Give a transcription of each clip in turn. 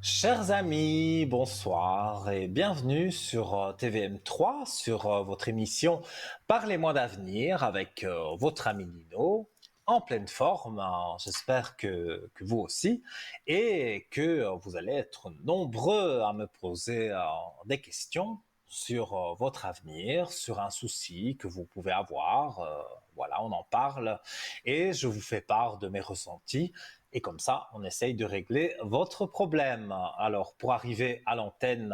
Chers amis, bonsoir et bienvenue sur TVM3, sur votre émission Parlez-moi d'avenir avec votre ami Nino, en pleine forme, hein. J'espère que vous aussi, et que vous allez être nombreux à me poser des questions sur votre avenir, sur un souci que vous pouvez avoir. Voilà, on en parle et je vous fais part de mes ressentis et comme ça, on essaye de régler votre problème. Alors, pour arriver à l'antenne,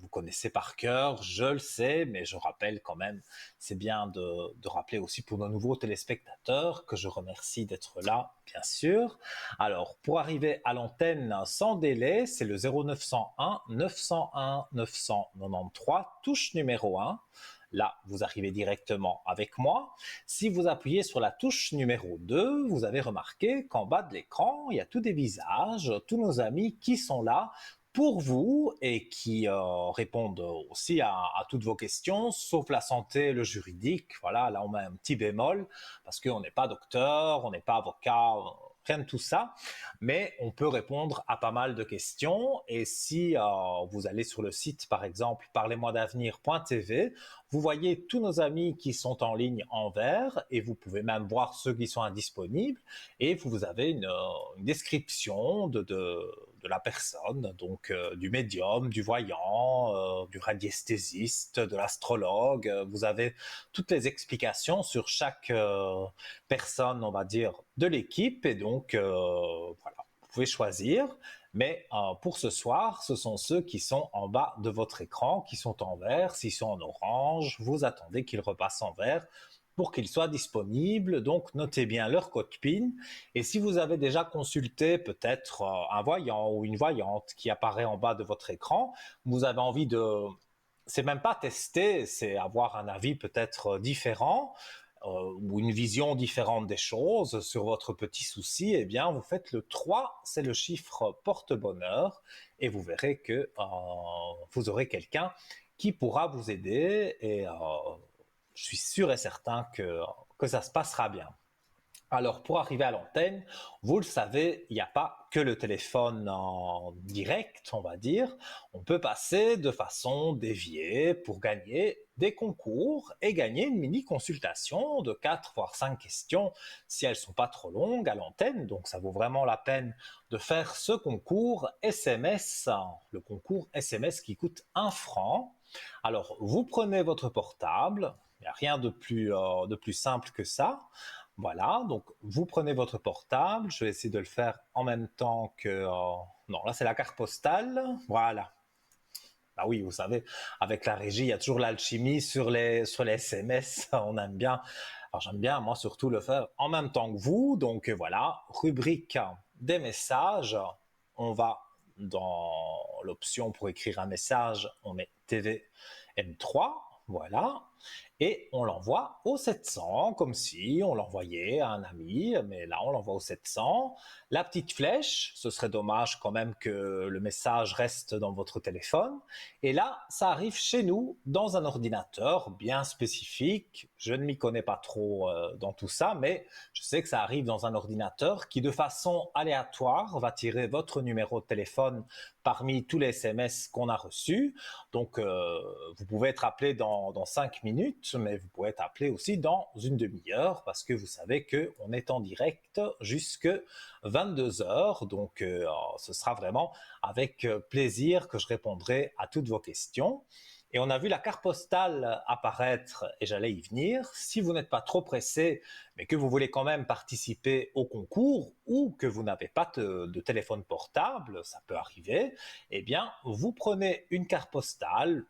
vous connaissez par cœur, je le sais, mais je rappelle quand même, c'est bien de rappeler aussi pour nos nouveaux téléspectateurs que je remercie d'être là, bien sûr. Alors, pour arriver à l'antenne sans délai, c'est le 0901 901 993, touche numéro 1. Là, vous arrivez directement avec moi. Si vous appuyez sur la touche numéro 2, vous avez remarqué qu'en bas de l'écran, il y a tous des visages, tous nos amis qui sont là pour vous et qui répondent aussi à toutes vos questions, sauf la santé, le juridique. Voilà, là on met un petit bémol parce qu'on n'est pas docteur, on n'est pas avocat, rien de tout ça, mais on peut répondre à pas mal de questions. Et si vous allez sur le site, par exemple, parlez-moi-d'avenir.tv, vous voyez tous nos amis qui sont en ligne en vert et vous pouvez même voir ceux qui sont indisponibles et vous avez une description de la personne, donc du médium, du voyant, du radiesthésiste, de l'astrologue. Vous avez toutes les explications sur chaque personne, on va dire, de l'équipe et donc voilà, vous pouvez choisir. Mais pour ce soir, ce sont ceux qui sont en bas de votre écran, qui sont en vert. S'ils sont en orange, vous attendez qu'ils repassent en vert pour qu'ils soient disponibles. Donc, notez bien leur code PIN. Et si vous avez déjà consulté peut-être un voyant ou une voyante qui apparaît en bas de votre écran, vous avez envie de... C'est même pas tester, c'est avoir un avis peut-être différent ou une vision différente des choses sur votre petit souci, eh bien, vous faites le 3, c'est le chiffre porte-bonheur, et vous verrez que vous aurez quelqu'un qui pourra vous aider, et je suis sûr et certain que ça se passera bien. Alors, pour arriver à l'antenne, vous le savez, il n'y a pas que le téléphone en direct, on va dire. On peut passer de façon déviée pour gagner des concours et gagner une mini consultation de 4 voire 5 questions si elles ne sont pas trop longues à l'antenne. Donc, ça vaut vraiment la peine de faire ce concours SMS, le concours SMS qui coûte 1 franc. Alors, vous prenez votre portable, il n'y a rien de plus simple que ça. Voilà, donc vous prenez votre portable, je vais essayer de le faire en même temps que... non, là c'est la carte postale, voilà. Ah oui, vous savez, avec la régie, il y a toujours l'alchimie sur les SMS, on aime bien. Alors j'aime bien, moi surtout, le faire en même temps que vous. Donc voilà, rubrique des messages, on va dans l'option pour écrire un message, on met TVM3, voilà, et on l'envoie au 700, comme si on l'envoyait à un ami, mais là on l'envoie au 700. La petite flèche, ce serait dommage quand même que le message reste dans votre téléphone. Et là, ça arrive chez nous dans un ordinateur bien spécifique. Je ne m'y connais pas trop dans tout ça, mais je sais que ça arrive dans un ordinateur qui, de façon aléatoire, va tirer votre numéro de téléphone parmi tous les SMS qu'on a reçus. Donc, vous pouvez être appelé dans 5 minutes, mais vous pouvez être appelé aussi dans une demi-heure parce que vous savez qu'on est en direct jusque 22 heures. Donc, ce sera vraiment avec plaisir que je répondrai à toutes vos questions. Et on a vu la carte postale apparaître et j'allais y venir. Si vous n'êtes pas trop pressé, mais que vous voulez quand même participer au concours ou que vous n'avez pas de téléphone portable, ça peut arriver, eh bien, vous prenez une carte postale,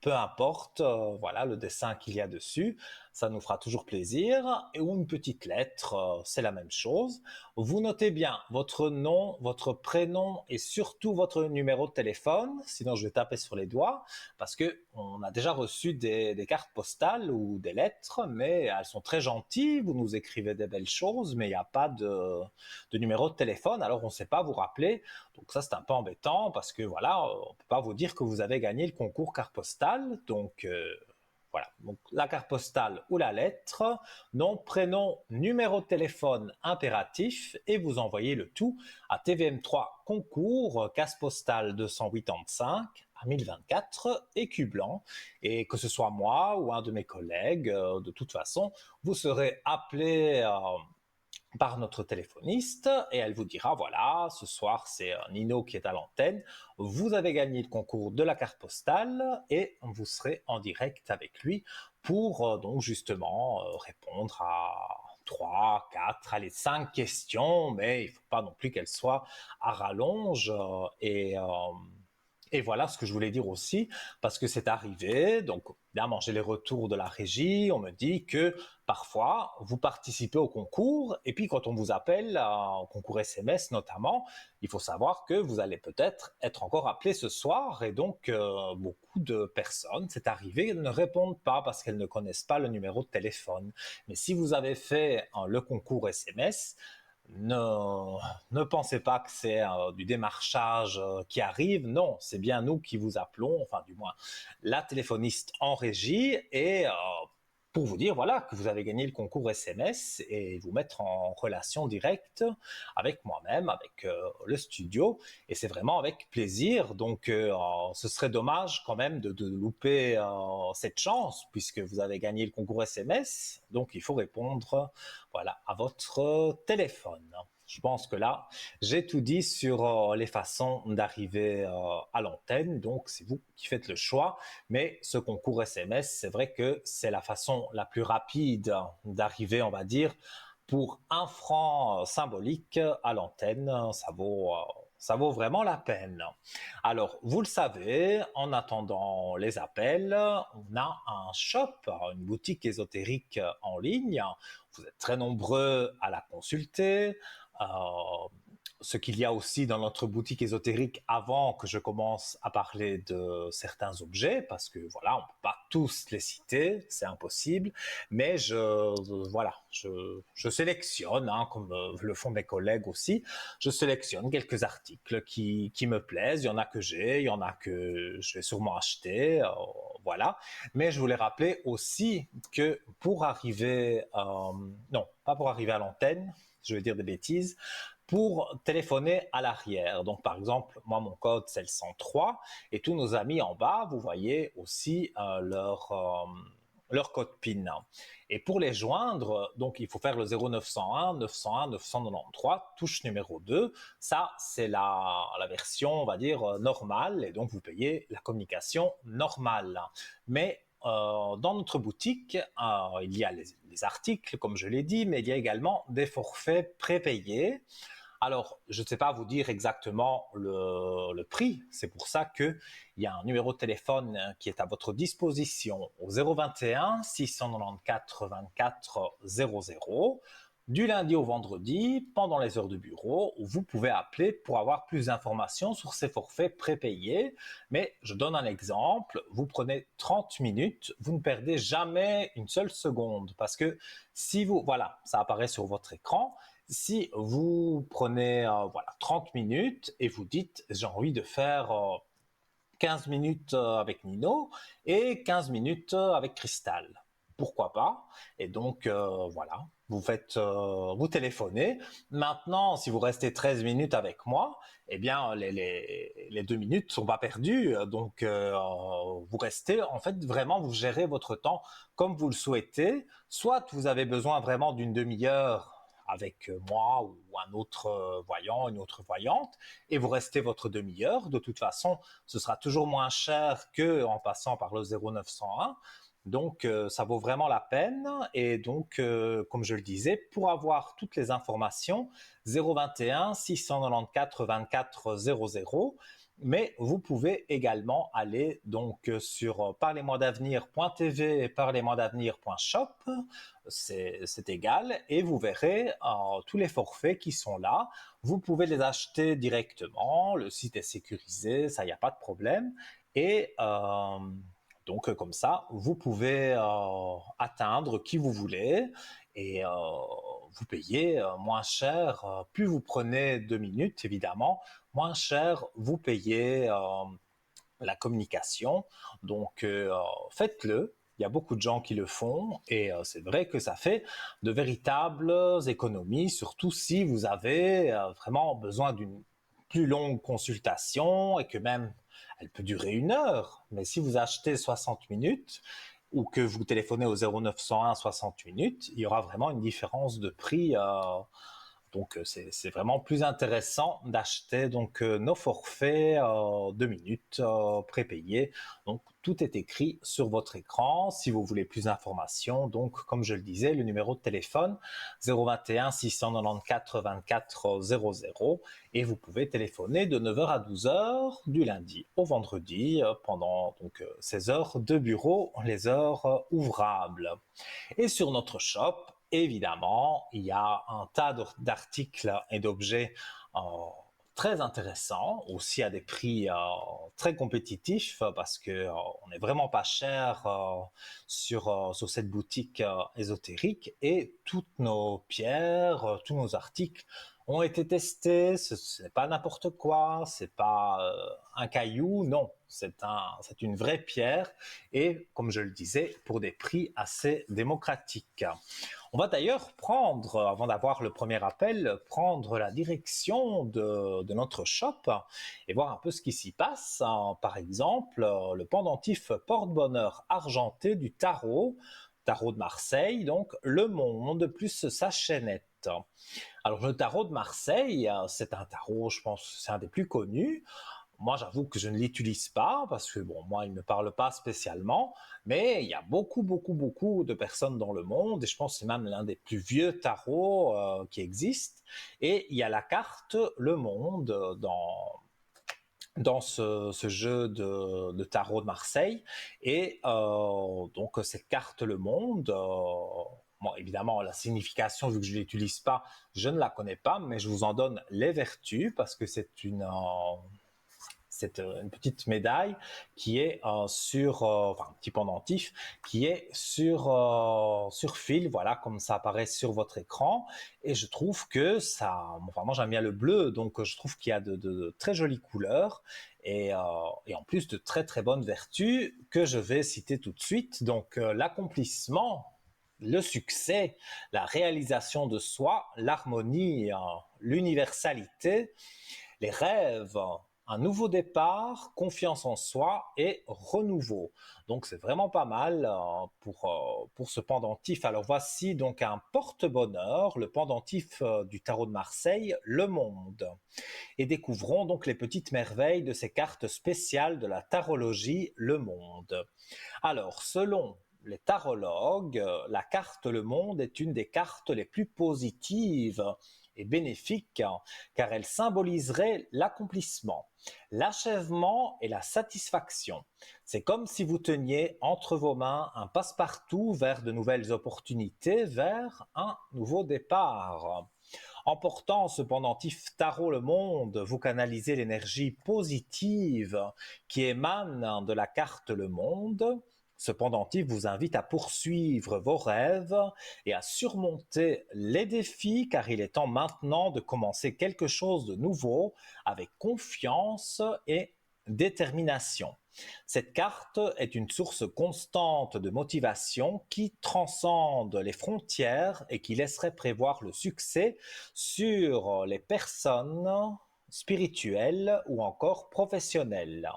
peu importe, voilà le dessin qu'il y a dessus, ça nous fera toujours plaisir. Et ou une petite lettre, c'est la même chose. Vous notez bien votre nom, votre prénom et surtout votre numéro de téléphone, sinon je vais taper sur les doigts, parce que on a déjà reçu des cartes postales ou des lettres, mais elles sont très gentilles, vous nous écrivez des belles choses, mais il n'y a pas de numéro de téléphone, alors on ne sait pas vous rappeler. Donc ça, c'est un peu embêtant parce que voilà, on peut pas vous dire que vous avez gagné le concours carte postale. Donc Voilà, donc la carte postale ou la lettre, nom, prénom, numéro de téléphone impératif et vous envoyez le tout à TVM3 Concours, case postale 285 à 1024, écu blanc. Et que ce soit moi ou un de mes collègues, de toute façon, vous serez appelé par notre téléphoniste et elle vous dira voilà, ce soir c'est Nino qui est à l'antenne, vous avez gagné le concours de la carte postale et vous serez en direct avec lui pour donc justement répondre à 3, 4, allez 5 questions, mais il ne faut pas non plus qu'elles soient à rallonge et voilà ce que je voulais dire aussi, parce que c'est arrivé, donc évidemment j'ai les retours de la régie, on me dit que parfois vous participez au concours, et puis quand on vous appelle, au concours SMS notamment, il faut savoir que vous allez peut-être être encore appelé ce soir, et donc beaucoup de personnes, c'est arrivé, ne répondent pas parce qu'elles ne connaissent pas le numéro de téléphone. Mais si vous avez fait le concours SMS, ne, ne pensez pas que c'est du démarchage qui arrive. Non, c'est bien nous qui vous appelons, enfin du moins la téléphoniste en régie, et pour vous dire voilà que vous avez gagné le concours SMS et vous mettre en relation directe avec moi-même, avec le studio. Et c'est vraiment avec plaisir. Donc ce serait dommage quand même de louper cette chance puisque vous avez gagné le concours SMS. Donc il faut répondre voilà, à votre téléphone. Je pense que là, j'ai tout dit sur les façons d'arriver à l'antenne. Donc, c'est vous qui faites le choix. Mais ce concours SMS, c'est vrai que c'est la façon la plus rapide d'arriver, on va dire, pour 1 franc symbolique à l'antenne. Ça vaut vraiment la peine. Alors, vous le savez, en attendant les appels, on a un shop, une boutique ésotérique en ligne. Vous êtes très nombreux à la consulter. Euh, ce qu'il y a aussi dans notre boutique ésotérique avant que je commence à parler de certains objets, parce que voilà, on ne peut pas tous les citer, c'est impossible, mais je sélectionne, hein, comme le font mes collègues aussi, je sélectionne quelques articles qui me plaisent, il y en a que j'ai, il y en a que je vais sûrement acheter, voilà, mais je voulais rappeler aussi que pour arriver, non, pas pour arriver à l'antenne, je vais dire des bêtises, pour téléphoner à l'arrière. Donc, par exemple, moi, mon code, c'est le 103 et tous nos amis en bas, vous voyez aussi leur code PIN. Et pour les joindre, donc, il faut faire le 0901 901 993, touche numéro 2. Ça, c'est la version, on va dire, normale et donc vous payez la communication normale. Mais dans notre boutique, il y a les articles, comme je l'ai dit, mais il y a également des forfaits prépayés. Alors, je ne sais pas vous dire exactement le prix. C'est pour ça qu'il y a un numéro de téléphone qui est à votre disposition au 021 694 24 00 du lundi au vendredi pendant les heures de bureau où vous pouvez appeler pour avoir plus d'informations sur ces forfaits prépayés. Mais je donne un exemple. Vous prenez 30 minutes, vous ne perdez jamais une seule seconde parce que si vous, voilà, ça apparaît sur votre écran. Si vous prenez 30 minutes et vous dites j'ai envie de faire 15 minutes avec Nino et 15 minutes avec Cristal, pourquoi pas? Et donc voilà, vous téléphonez. Maintenant, si vous restez 13 minutes avec moi, eh bien les 2 minutes ne sont pas perdues. Donc vous restez, en fait, vraiment, vous gérez votre temps comme vous le souhaitez. Soit vous avez besoin vraiment d'une demi-heure avec moi ou un autre voyant, une autre voyante, et vous restez votre demi-heure. De toute façon, ce sera toujours moins cher qu'en passant par le 0901. Donc, ça vaut vraiment la peine. Et donc, comme je le disais, pour avoir toutes les informations, 021 694 24 00. Mais vous pouvez également aller donc sur parlez-moi-d'avenir.tv et parlez-moi-d'avenir.shop, c'est égal, et vous verrez tous les forfaits qui sont là. Vous pouvez les acheter directement, le site est sécurisé, ça, il n'y a pas de problème. Et donc comme ça, vous pouvez atteindre qui vous voulez et vous payez moins cher. Plus vous prenez 2 minutes, évidemment, moins cher vous payez la communication. Donc faites-le. Il il y a beaucoup de gens qui le font et c'est vrai que ça fait de véritables économies, surtout si vous avez vraiment besoin d'une plus longue consultation et que même elle peut durer 1 heure. Mais si vous achetez 60 minutes ou que vous téléphonez au 0901 60 minutes, il y aura vraiment une différence de prix. Donc c'est vraiment plus intéressant d'acheter donc nos forfaits 2 minutes prépayés. Donc tout est écrit sur votre écran. Si vous voulez plus d'informations, donc comme je le disais, le numéro de téléphone 021 694 24 00 et vous pouvez téléphoner de 9h à 12h du lundi au vendredi pendant donc ces heures de bureau, les heures ouvrables. Et sur notre shop, évidemment, il y a un tas d'articles et d'objets très intéressants, aussi à des prix très compétitifs parce que on n'est vraiment pas cher sur cette boutique ésotérique et toutes nos pierres, tous nos articles ont été testés. Ce n'est pas n'importe quoi, c'est pas un caillou, non, c'est une vraie pierre et comme je le disais, pour des prix assez démocratiques. On va d'ailleurs prendre, avant d'avoir le premier appel, prendre la direction de notre shop et voir un peu ce qui s'y passe. Par exemple, le pendentif porte-bonheur argenté du tarot de Marseille, donc Le Monde plus sa chaînette. Alors le tarot de Marseille, c'est un tarot, je pense, c'est un des plus connus. Moi, j'avoue que je ne l'utilise pas parce que, bon, moi, il ne me parle pas spécialement, mais il y a beaucoup, beaucoup, beaucoup de personnes dans le monde et je pense que c'est même l'un des plus vieux tarots qui existent. Et il y a la carte Le Monde dans ce jeu de tarot de Marseille. Et donc, cette carte Le Monde, bon, évidemment, la signification, vu que je ne l'utilise pas, je ne la connais pas, mais je vous en donne les vertus parce que c'est une petite médaille qui est enfin un petit pendentif qui est sur fil, voilà, comme ça apparaît sur votre écran. Et je trouve que ça, enfin moi j'aime bien le bleu, donc je trouve qu'il y a de très jolies couleurs et en plus de très très bonnes vertus que je vais citer tout de suite. Donc l'accomplissement, le succès, la réalisation de soi, l'harmonie, l'universalité, les rêves, un nouveau départ, confiance en soi et renouveau. Donc c'est vraiment pas mal pour ce pendentif. Alors voici donc un porte-bonheur, le pendentif du tarot de Marseille, Le Monde. Et découvrons donc les petites merveilles de ces cartes spéciales de la tarologie Le Monde. Alors selon les tarologues, la carte Le Monde est une des cartes les plus positives et bénéfique car elle symboliserait l'accomplissement, l'achèvement et la satisfaction. C'est comme si vous teniez entre vos mains un passe-partout vers de nouvelles opportunités, vers un nouveau départ. En portant ce pendentif tarot Le Monde, vous canalisez l'énergie positive qui émane de la carte Le Monde. Ce pendentif vous invite à poursuivre vos rêves et à surmonter les défis car il est temps maintenant de commencer quelque chose de nouveau avec confiance et détermination. Cette carte est une source constante de motivation qui transcende les frontières et qui laisserait prévoir le succès sur les personnes spirituelles ou encore professionnelles.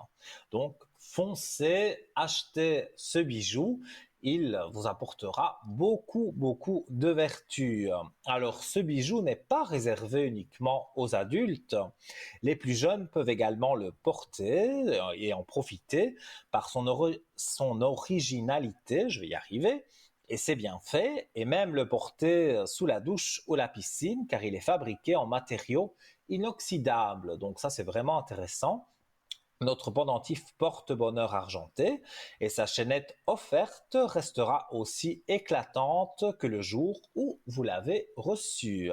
Donc, foncez, achetez ce bijou, il vous apportera beaucoup, beaucoup de vertus. Alors, ce bijou n'est pas réservé uniquement aux adultes. Les plus jeunes peuvent également le porter et en profiter par son originalité, je vais y arriver, et c'est bien fait, et même le porter sous la douche ou la piscine, car il est fabriqué en matériaux inoxydables. Donc ça, c'est vraiment intéressant. Notre pendentif porte-bonheur argenté et sa chaînette offerte restera aussi éclatante que le jour où vous l'avez reçue.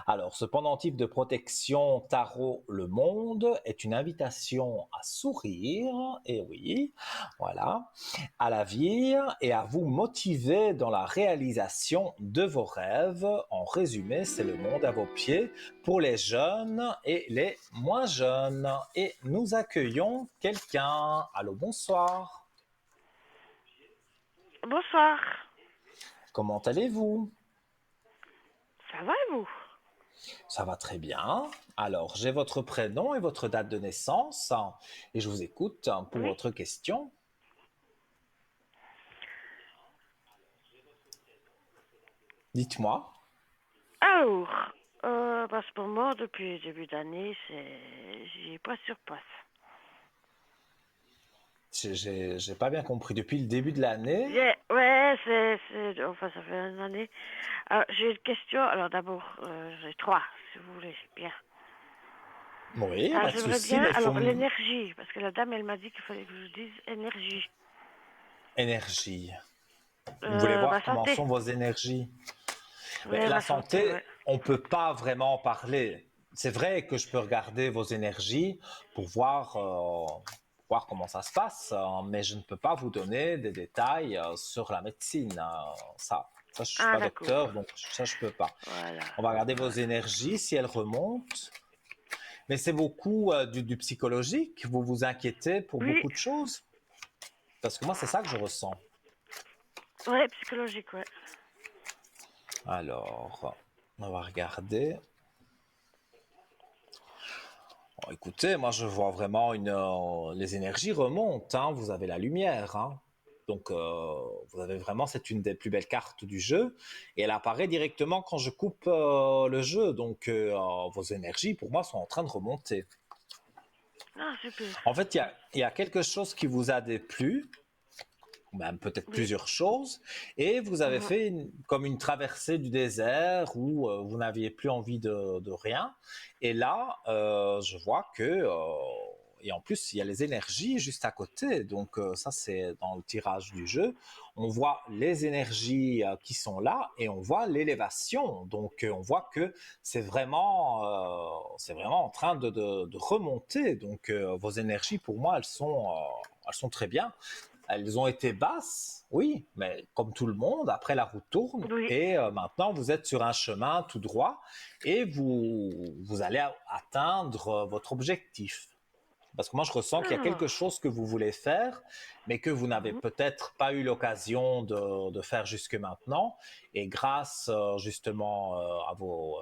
Alors, ce pendentif de protection tarot Le Monde est une invitation à sourire, et oui, voilà, à la vie et à vous motiver dans la réalisation de vos rêves. En résumé, c'est le monde à vos pieds pour les jeunes et les moins jeunes. Et nous accueillons quelqu'un. Allô, bonsoir. Bonsoir. Comment allez-vous? Ça va et vous? Ça va très bien. Alors, j'ai votre prénom et votre date de naissance et je vous écoute pour Oui. votre question. Dites-moi. Alors, en ce moment, depuis le début d'année, j'y ai pas sur place. J'ai pas bien compris. Depuis le début de l'année? Ouais, enfin, ça fait une année. Alors, j'ai une question. Alors, d'abord, j'ai trois, si vous voulez. Bien. Oui, Alors, pas de j'aimerais souci, bien, mais il faut alors, l'énergie, parce que la dame, elle m'a dit qu'il fallait que je vous dise énergie. énergie. Vous voulez Ma voir comment santé. sont vos énergies? Mais Ouais, la ma santé, santé, ouais. on peut pas vraiment en parler. C'est vrai que je peux regarder vos énergies pour voir comment ça se passe, mais je ne peux pas vous donner des détails sur la médecine. Ça, je suis Ah, pas d'accord. docteur, donc ça, je peux pas. Voilà. On va regarder vos Voilà. énergies si elles remontent. Mais c'est beaucoup du psychologique. Vous vous inquiétez pour Oui, beaucoup de choses. Parce que moi, c'est ça que je ressens. ouais, psychologique, ouais. Alors, on va regarder. Bon, écoutez, moi je vois vraiment les énergies remontent, hein, vous avez la lumière, hein. Donc vous avez vraiment, c'est une des plus belles cartes du jeu et elle apparaît directement quand je coupe le jeu. Donc vos énergies pour moi sont en train de remonter. Ah, super. En fait, il y a quelque chose qui vous a déplu, ou même peut-être Oui. plusieurs choses, et vous avez Mhm. fait comme une traversée du désert où vous n'aviez plus envie de rien. Et là, je vois que, et en plus, il y a les énergies juste à côté. Donc ça, c'est dans le tirage du jeu. On voit les énergies qui sont là et on voit l'élévation. Donc on voit que c'est vraiment en train de remonter. Donc vos énergies, pour moi, elles sont très bien. Elles ont été basses, oui, mais comme tout le monde, après la roue tourne Oui. et maintenant vous êtes sur un chemin tout droit et vous allez atteindre votre objectif. Parce que moi, je ressens qu'il y a quelque Ah. chose que vous voulez faire, mais que vous n'avez Mhm. peut-être pas eu l'occasion de faire jusque maintenant. Et grâce justement à vos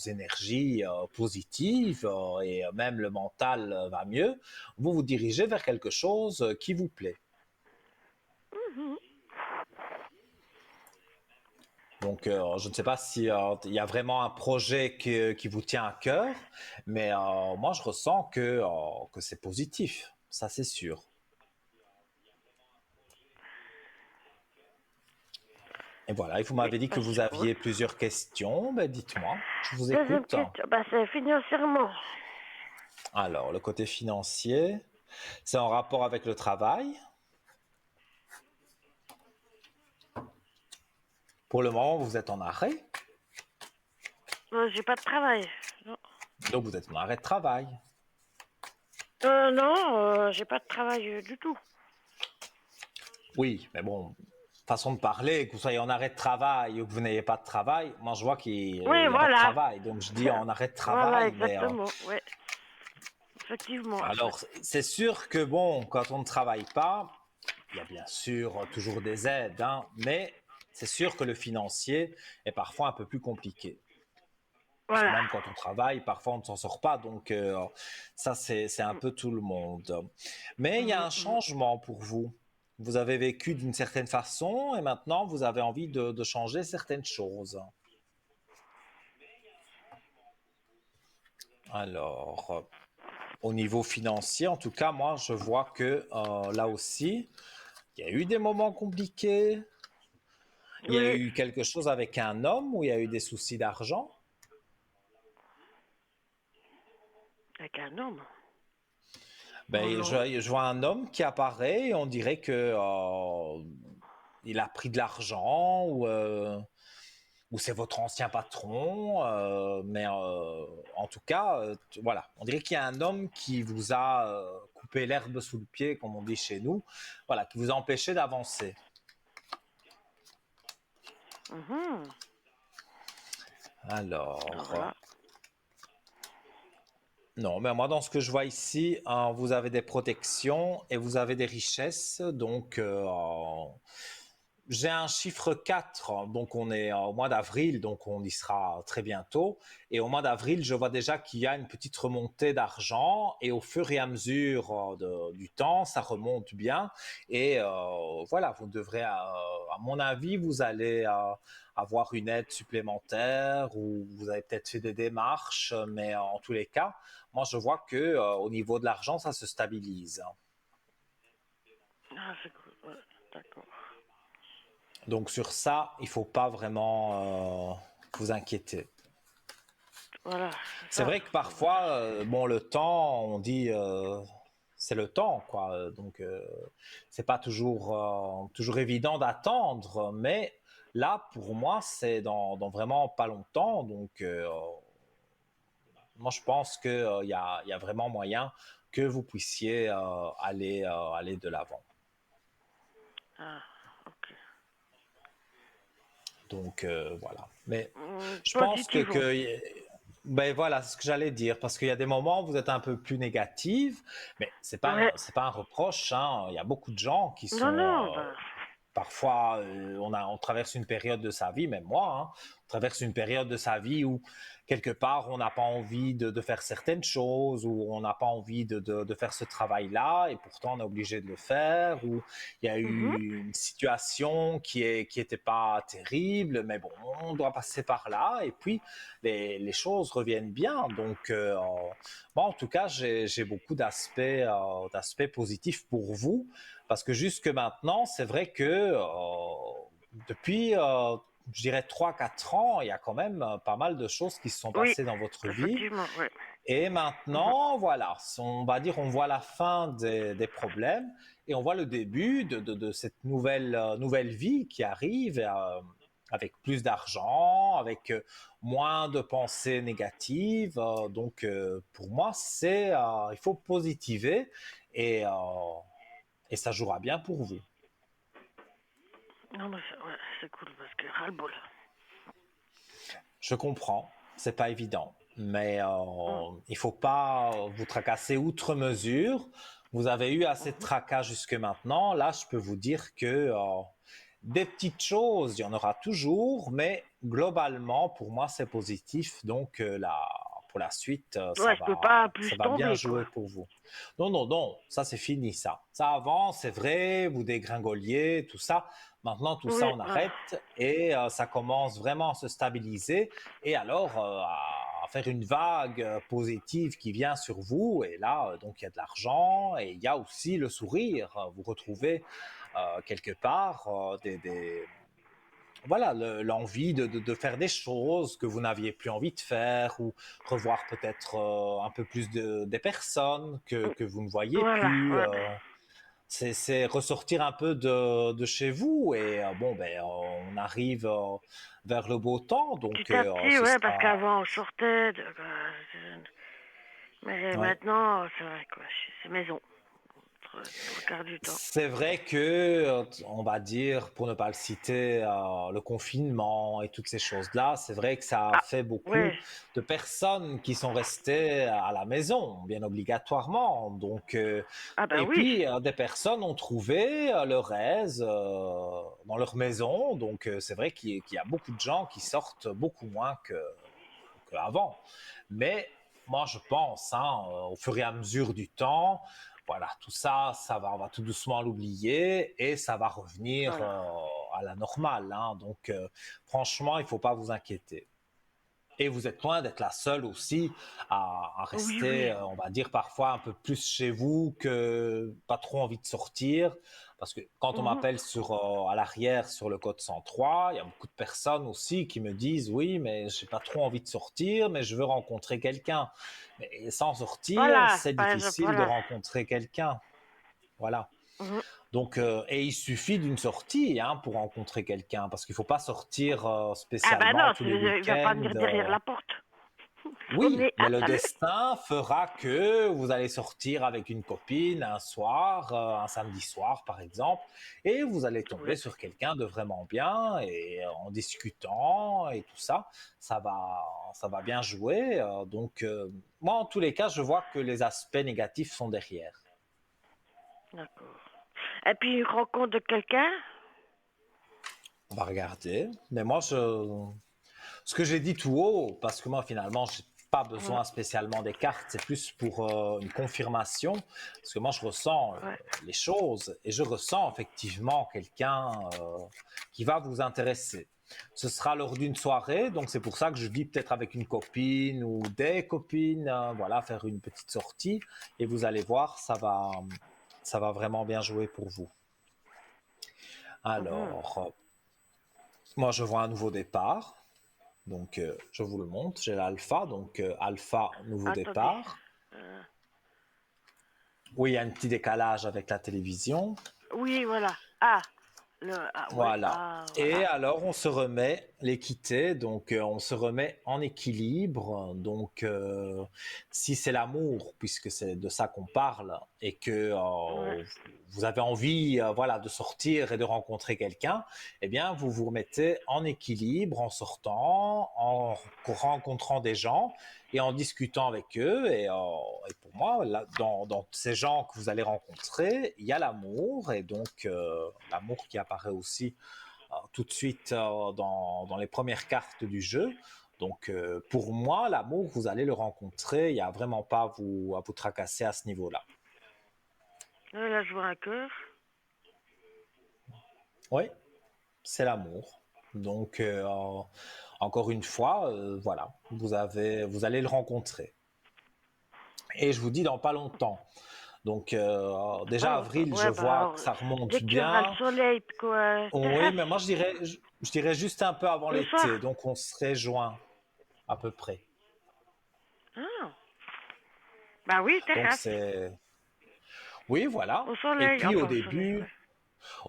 énergies positives et même le mental va mieux, vous vous dirigez vers quelque chose qui vous plaît. Mhm. Donc, je ne sais pas si il y a vraiment un projet qui vous tient à cœur, mais moi, je ressens que c'est positif. Ça, c'est sûr. Et voilà, et vous Oui, m'avez dit bah, que je vous suppose. aviez plusieurs questions. Ben, dites-moi, je vous Deuxième écoute. question, bah, c'est financièrement. Alors, le côté financier, c'est en rapport avec le travail. Pour le moment, vous êtes en arrêt, J'ai pas de travail. Non, donc vous êtes en arrêt de travail. non, j'ai pas de travail du tout. Oui, mais bon, façon de parler, que vous soyez en arrêt de travail ou que vous n'ayez pas de travail, moi je vois qu'il Oui, n'y a pas de voilà. travail, donc je dis en arrêt de Voilà, travail, mais exactement. Ouais, effectivement. Ouais. alors c'est sûr que bon, quand on ne travaille pas, il y a bien sûr toujours des aides, hein, mais c'est sûr que le financier est parfois un peu plus compliqué. Parce que Voilà. même quand on travaille, parfois on ne s'en sort pas, donc ça c'est un Mm, peu tout le monde. Mais il y a mm, un mm. changement pour vous. Vous avez vécu d'une certaine façon et maintenant vous avez envie de changer certaines choses. Alors, au niveau financier, en tout cas, moi je vois que là aussi, il y a eu des moments compliqués. Il y a Oui, eu quelque chose avec un homme où il y a eu des soucis d'argent. avec un homme. Oh Ben, non. je vois un homme qui apparaît et on dirait que il a pris de l'argent ou c'est votre ancien patron. Mais en tout cas, voilà, on dirait qu'il y a un homme qui vous a coupé l'herbe sous le pied, comme on dit chez nous, voilà, qui vous a empêché d'avancer. Mhm. Alors Alors, là. non, mais moi, dans ce que je vois ici, vous avez des protections et vous avez des richesses. Donc, j'ai un chiffre 4, donc on est au mois d'avril, donc on y sera très bientôt. Et au mois d'avril, je vois déjà qu'il y a une petite remontée d'argent et au fur et à mesure du temps, ça remonte bien. Et voilà, vous devrez, à mon avis, vous allez avoir une aide supplémentaire ou vous avez peut-être fait des démarches, mais en tous les cas, moi je vois que au niveau de l'argent, ça se stabilise. Ah, c'est cool. Ouais, d'accord. Donc sur ça, il faut pas vraiment vous inquiéter. Voilà, c'est C'est ça. vrai que parfois, bon, le temps, on dit, c'est le temps, quoi. Donc, c'est pas toujours évident d'attendre, mais là, pour moi, c'est dans vraiment pas longtemps. Donc, moi, je pense qu'il y a vraiment moyen que vous puissiez aller de l'avant. Ah, ok. Donc, voilà. Mais je pense Positivons. ben voilà, c'est ce que j'allais dire, parce qu'il y a des moments où vous êtes un peu plus négative, mais Ouais. c'est pas un reproche, hein. Il y a beaucoup de gens qui Non, sont non, bah, parfois, on traverse une période de sa vie, même moi, hein, on traverse une période de sa vie où, quelque part, on n'a pas envie de faire certaines choses, ou on n'a pas envie de faire ce travail-là, et pourtant on est obligé de le faire, ou il y a mhm, eu une situation qui était pas terrible, mais bon, on doit passer par là, et puis les choses reviennent bien. Donc, moi, en tout cas, j'ai beaucoup d'aspects positifs pour vous. Parce que jusque maintenant, c'est vrai que depuis, je dirais, 3 4 ans, il y a quand même pas mal de choses qui se sont oui, passées dans votre vie. effectivement, ouais. Et Mhm, maintenant, voilà, on va dire, on voit la fin des problèmes et on voit le début de cette nouvelle vie qui arrive avec plus d'argent, avec moins de pensées négatives. Donc, pour moi, il faut positiver et, euh, et ça jouera bien pour vous. non, mais ouais, c'est cool parce que ras-le-bol. Je comprends, c'est pas évident, mais Mm, il faut pas vous tracasser outre mesure. Vous avez eu assez de mhm. tracas jusque maintenant. Là, je peux vous dire que des petites choses, il y en aura toujours, mais globalement, pour moi, c'est positif. Donc là, pour la suite, Ouais, je peux pas ça plus va bien tomber, quoi. jouer pour vous. Non, non, non, ça c'est fini, ça. Ça avant, c'est vrai, vous dégringoliez, tout ça. Maintenant, tout ça, Oui, on voilà. arrête et ça commence vraiment à se stabiliser et alors à faire une vague positive qui vient sur vous. Et là, donc, il y a de l'argent et il y a aussi le sourire. Vous retrouvez quelque part voilà, l'envie de faire des choses que vous n'aviez plus envie de faire ou revoir peut-être un peu plus des personnes que vous ne voyez Voilà, plus. ouais. C'est ressortir un peu de chez vous et bon, ben, on arrive vers le beau temps, donc Petit à petit, ce ouais, parce sera... qu'avant on sortait, mais Ouais. maintenant, c'est vrai, quoi. C'est maison, trois quarts du temps. C'est vrai que, on va dire, pour ne pas le citer, le confinement et toutes ces choses-là, c'est vrai que ça a Ah, fait beaucoup ouais. de personnes qui sont restées à la maison, bien obligatoirement. Donc, Ah, bah et oui. puis, des personnes ont trouvé leur aise dans leur maison. Donc, c'est vrai qu'il y a beaucoup de gens qui sortent beaucoup moins qu'avant. Mais moi, je pense, hein, au fur et à mesure du temps, voilà, tout ça, on va tout doucement l'oublier et ça va revenir Voilà. à la normale, hein. Donc, franchement, il ne faut pas vous inquiéter. Et vous êtes loin d'être la seule aussi à Oui, rester, oui. on va dire, parfois un peu plus chez vous que pas trop envie de sortir. Parce que quand on Mhm. m'appelle à l'arrière sur le code 103, il y a beaucoup de personnes aussi qui me disent oui, mais j'ai pas trop envie de sortir, mais je veux rencontrer quelqu'un. Mais sans sortir, Voilà, c'est par exemple, difficile de voilà. rencontrer quelqu'un. Voilà. Mhm. Donc, et il suffit d'une sortie hein, pour rencontrer quelqu'un, parce qu'il ne faut pas sortir Ah, bah spécialement non, tous les il va pas week-ends. venir derrière la porte. Oui, Sonner. mais Ah, le salut. destin fera que vous allez sortir avec une copine un soir, un samedi soir par exemple, et vous allez tomber Ouais. sur quelqu'un de vraiment bien et en discutant et tout ça, ça va bien jouer. Donc, moi, en tous les cas, je vois que les aspects négatifs sont derrière. D'accord. Et puis une rencontre de quelqu'un. On va regarder. Mais moi, ce que j'ai dit tout haut, parce que moi, finalement, j'ai pas Ouais, besoin spécialement des cartes, c'est plus pour une confirmation, parce que moi, je ressens ouais. les choses et je ressens effectivement quelqu'un qui va vous intéresser. Ce sera lors d'une soirée, donc c'est pour ça que je dis peut-être avec une copine ou des copines, voilà, faire une petite sortie et vous allez voir, ça va vraiment bien jouer pour vous. Mhm. Alors, moi, je vois un nouveau départ. Donc, je vous le montre. J'ai l'alpha. Donc, alpha, nouveau Attendez. départ. Euh, Oui, il y a un petit décalage avec la télévision. oui, voilà. Ah, ouais, Voilà. Et voilà. alors, on se remet l'équité, donc on se remet en équilibre. Donc, si c'est l'amour, puisque c'est de ça qu'on parle, et que Ouais. vous avez envie, voilà, de sortir et de rencontrer quelqu'un, eh bien, vous vous remettez en équilibre en sortant, en rencontrant des gens et en discutant avec eux. Et pour moi, là, dans ces gens que vous allez rencontrer, il y a l'amour, et donc l'amour qui apparaît aussi tout de suite dans les premières cartes du jeu. Donc pour moi, l'amour, vous allez le rencontrer, il n'y a vraiment pas à vous tracasser à ce niveau-là. Là, je vois un cœur. Oui, c'est l'amour. Donc encore une fois, voilà, vous allez le rencontrer. Et je vous dis dans pas longtemps. Donc Pas déjà longtemps. avril, je Ouais, vois bah, que ça remonte dès qu'il y aura le bien. soleil, quoi, Oui, terrasse, mais moi je dirais juste un peu avant le soir. l'été, donc on se rejoint à peu près. Ah, bah oui, Donc terrasse. c'est, oui, voilà. Au Et soleil, puis enfin au soleil, ouais.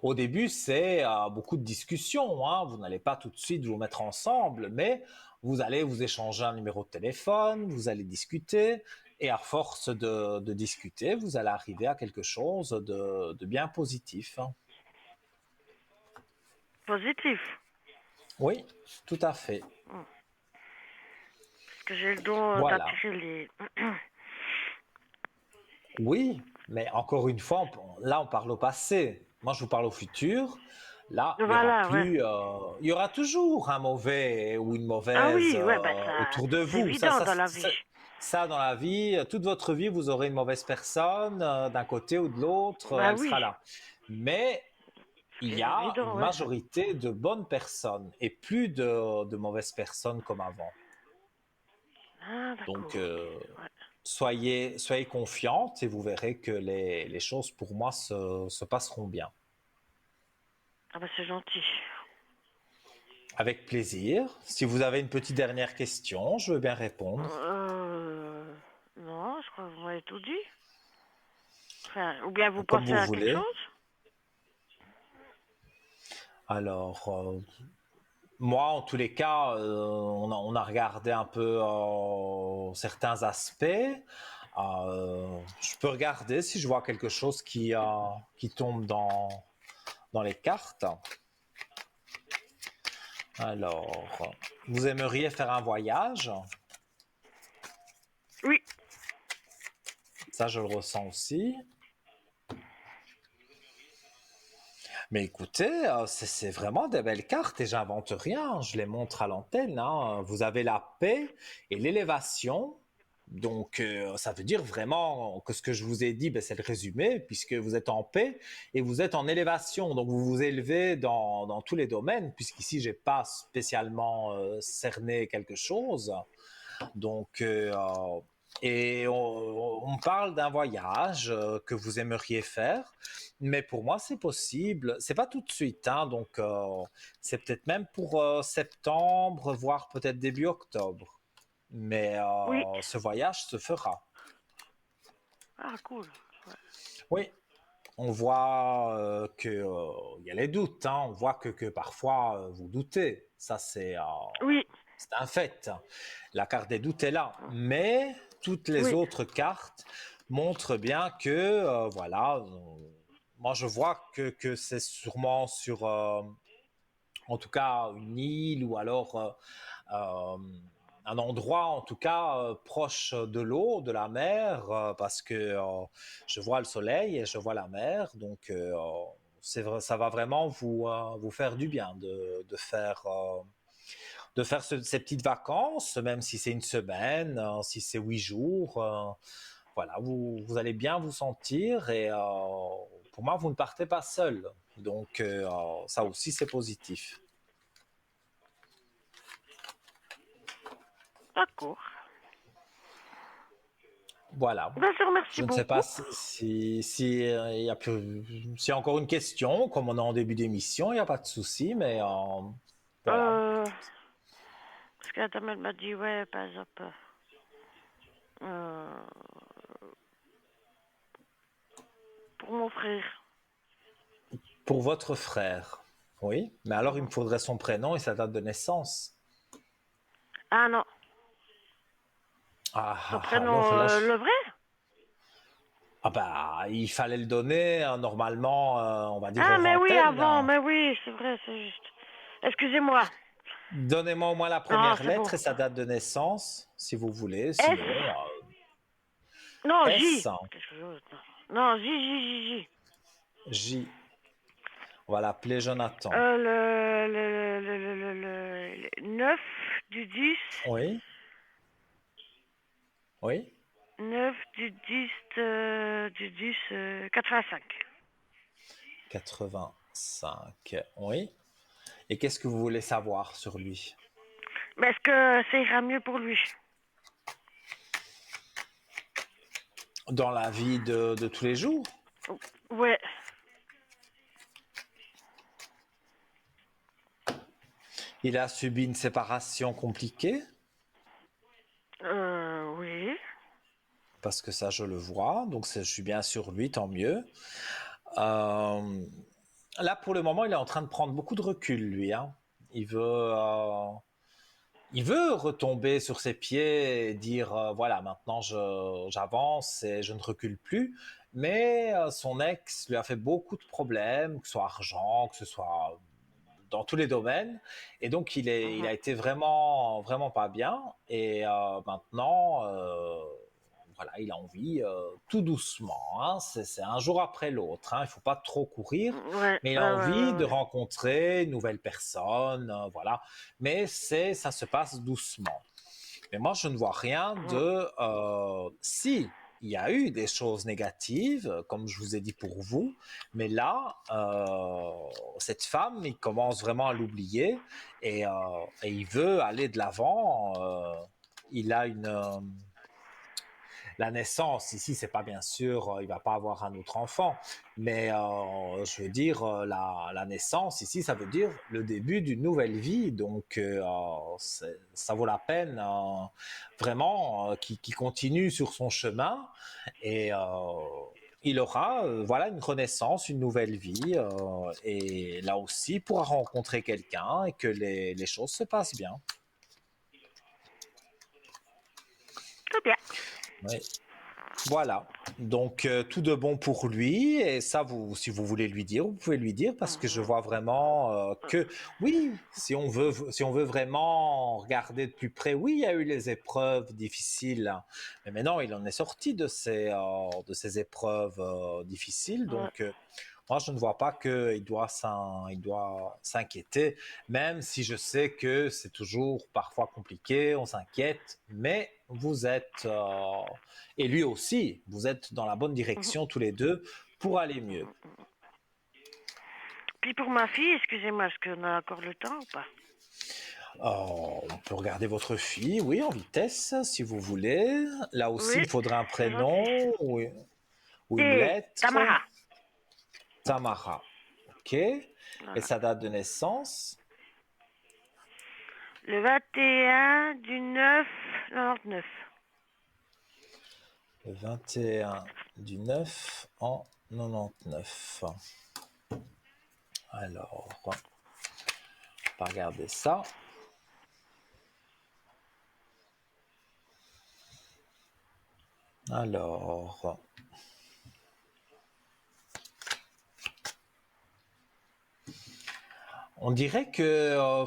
au début c'est beaucoup de discussions, hein. Vous n'allez pas tout de suite vous mettre ensemble, mais vous allez vous échanger un numéro de téléphone, vous allez discuter, et à force de discuter, vous allez arriver à quelque chose de bien positif, hein. Positif. Oui, tout à fait. Hmm. Parce que j'ai le don Voilà. d'attirer les... Oui, mais encore une fois, là, on parle au passé. Moi, je vous parle au futur. Là, il y aura Voilà, ouais. plus, il y aura toujours un mauvais ou une Ah mauvaise oui, ouais, bah ça, autour de c'est vous. évident dans la vie. Ça, dans la vie, toute votre vie, vous aurez une mauvaise personne d'un côté ou de l'autre. Bah Elle oui, sera là. Mais il c'est y a une évident, ouais. majorité de bonnes personnes et plus de mauvaises personnes comme avant. Ah, Donc, d'accord, ok. Ouais. soyez confiante et vous verrez que les choses pour moi se passeront bien. Ah bah c'est gentil. Avec plaisir. Si vous avez une petite dernière question, je veux bien répondre. Non, je crois que vous m'avez tout dit. Enfin, ou bien vous Comme pensez vous à quelque voulez. chose? Alors, moi, en tous les cas, on a regardé un peu certains aspects. Je peux regarder si je vois quelque chose qui tombe dans les cartes. Alors, vous aimeriez faire un voyage? Oui. Ça, je le ressens aussi. Mais écoutez, c'est vraiment des belles cartes et j'invente rien. Je les montre à l'antenne, hein. Vous avez la paix et l'élévation. Donc, ça veut dire vraiment que ce que je vous ai dit, ben, c'est le résumé, puisque vous êtes en paix et vous êtes en élévation. Donc, vous vous élevez dans tous les domaines, puisqu'ici, j'ai pas spécialement cerné quelque chose. Donc, et on parle d'un voyage que vous aimeriez faire, mais pour moi c'est possible. C'est pas tout de suite, hein, donc c'est peut-être même pour septembre, voire peut-être début octobre. Mais Oui. ce voyage se fera. Ah, cool. Ouais. Oui, on voit que il y a les doutes, hein. On voit que parfois vous doutez. Ça Oui. c'est un fait. La carte des doutes est là, mais toutes les Oui. autres cartes montrent bien que voilà. Moi, je vois que c'est sûrement sur, en tout cas, une île ou alors euh, un endroit, en tout cas, proche de l'eau, de la mer, parce que je vois le soleil et je vois la mer, donc C'est vrai, ça va vraiment vous faire du bien de faire ces petites vacances, même si c'est une semaine, si c'est 8 jours. Voilà, vous allez bien vous sentir et pour moi, vous ne partez pas seul. Donc, ça aussi, c'est positif. D'accord. Voilà. Ben, je te remercie Je ne sais pas beaucoup. il y a s'il y a encore une question, comme on est en début d'émission, il n'y a pas de souci, mais voilà. Euh, Parce que la dame, elle m'a dit, ouais, par exemple, euh, pour mon frère. Pour votre frère, oui, mais alors il Mhm. me faudrait son prénom et sa date de naissance. Ah non, Ah, son ah, ah, prénom, alors là, le vrai? ah bah, il fallait le donner, normalement, on va dire Ah, hors mais oui, antenne, avant, hein. mais oui, c'est vrai, c'est juste. Excusez-moi. Donnez-moi au moins la Non, première c'est bon. lettre et sa date de naissance, si vous voulez. S? Sinon, Non, S, J. Quelque chose. Non, J, J, J, J. J. On va l'appeler Jonathan. Le 9 du 10. Oui, oui. 9 du 10, 85. 85, oui. Et qu'est-ce que vous voulez savoir sur lui? Mais est-ce que ça ira mieux pour lui? Dans la vie de tous les jours, Ouais. il a subi une séparation compliquée, Oui. parce que ça, je le vois. Donc, je suis bien sur lui, tant mieux. Euh, Là, pour le moment, il est en train de prendre beaucoup de recul, lui, hein. Il veut, euh, il veut retomber sur ses pieds et dire, voilà, maintenant, j'avance et je ne recule plus. Mais son ex lui a fait beaucoup de problèmes, que ce soit argent, que ce soit dans tous les domaines. Et donc, il Mhm. a été vraiment, vraiment pas bien. Et maintenant, voilà, il a envie, tout doucement, hein, c'est un jour après l'autre, hein, il ne faut pas trop courir, Ouais, ouais, mais il a ouais, envie ouais, de ouais. rencontrer une nouvelle personne, voilà. Mais ça se passe doucement. Mais moi, je ne vois rien Mhm. de... si, il y a eu des choses négatives, comme je vous ai dit pour vous, mais là, cette femme, il commence vraiment à l'oublier et il veut aller de l'avant. Il a la naissance ici, c'est pas bien sûr, il va pas avoir un autre enfant, mais je veux dire la naissance ici, ça veut dire le début d'une nouvelle vie, donc ça vaut la peine vraiment qu'il continue sur son chemin et il aura voilà une renaissance, une nouvelle vie et là aussi il pourra rencontrer quelqu'un et que les choses se passent bien. Très bien. Oui. Voilà. Donc tout de bon pour lui et ça si vous voulez lui dire, vous pouvez lui dire parce que je Mhm. vois vraiment que oui, si on veut vraiment regarder de plus près, oui, il y a eu les épreuves difficiles, hein. Mais maintenant il en est sorti de ces épreuves difficiles, Ouais. donc moi je ne vois pas qu'il doit il doit s'inquiéter, même si je sais que c'est toujours parfois compliqué, on s'inquiète, mais vous êtes et lui aussi, vous êtes dans la bonne Mhm. direction tous les deux pour aller mieux. Puis pour ma fille, excusez-moi, est-ce qu'on a encore le temps ou pas? On peut regarder votre fille, oui, en vitesse, si vous voulez. Là aussi, il Oui, me faudrait un c'est gentil. prénom ou une Et lettre. Tamara. Tamara, ok. Et Voilà. sa date de naissance, Le 21 du 9 99. le 21 du 9 en 99. Alors, on va regarder ça. Alors, on dirait que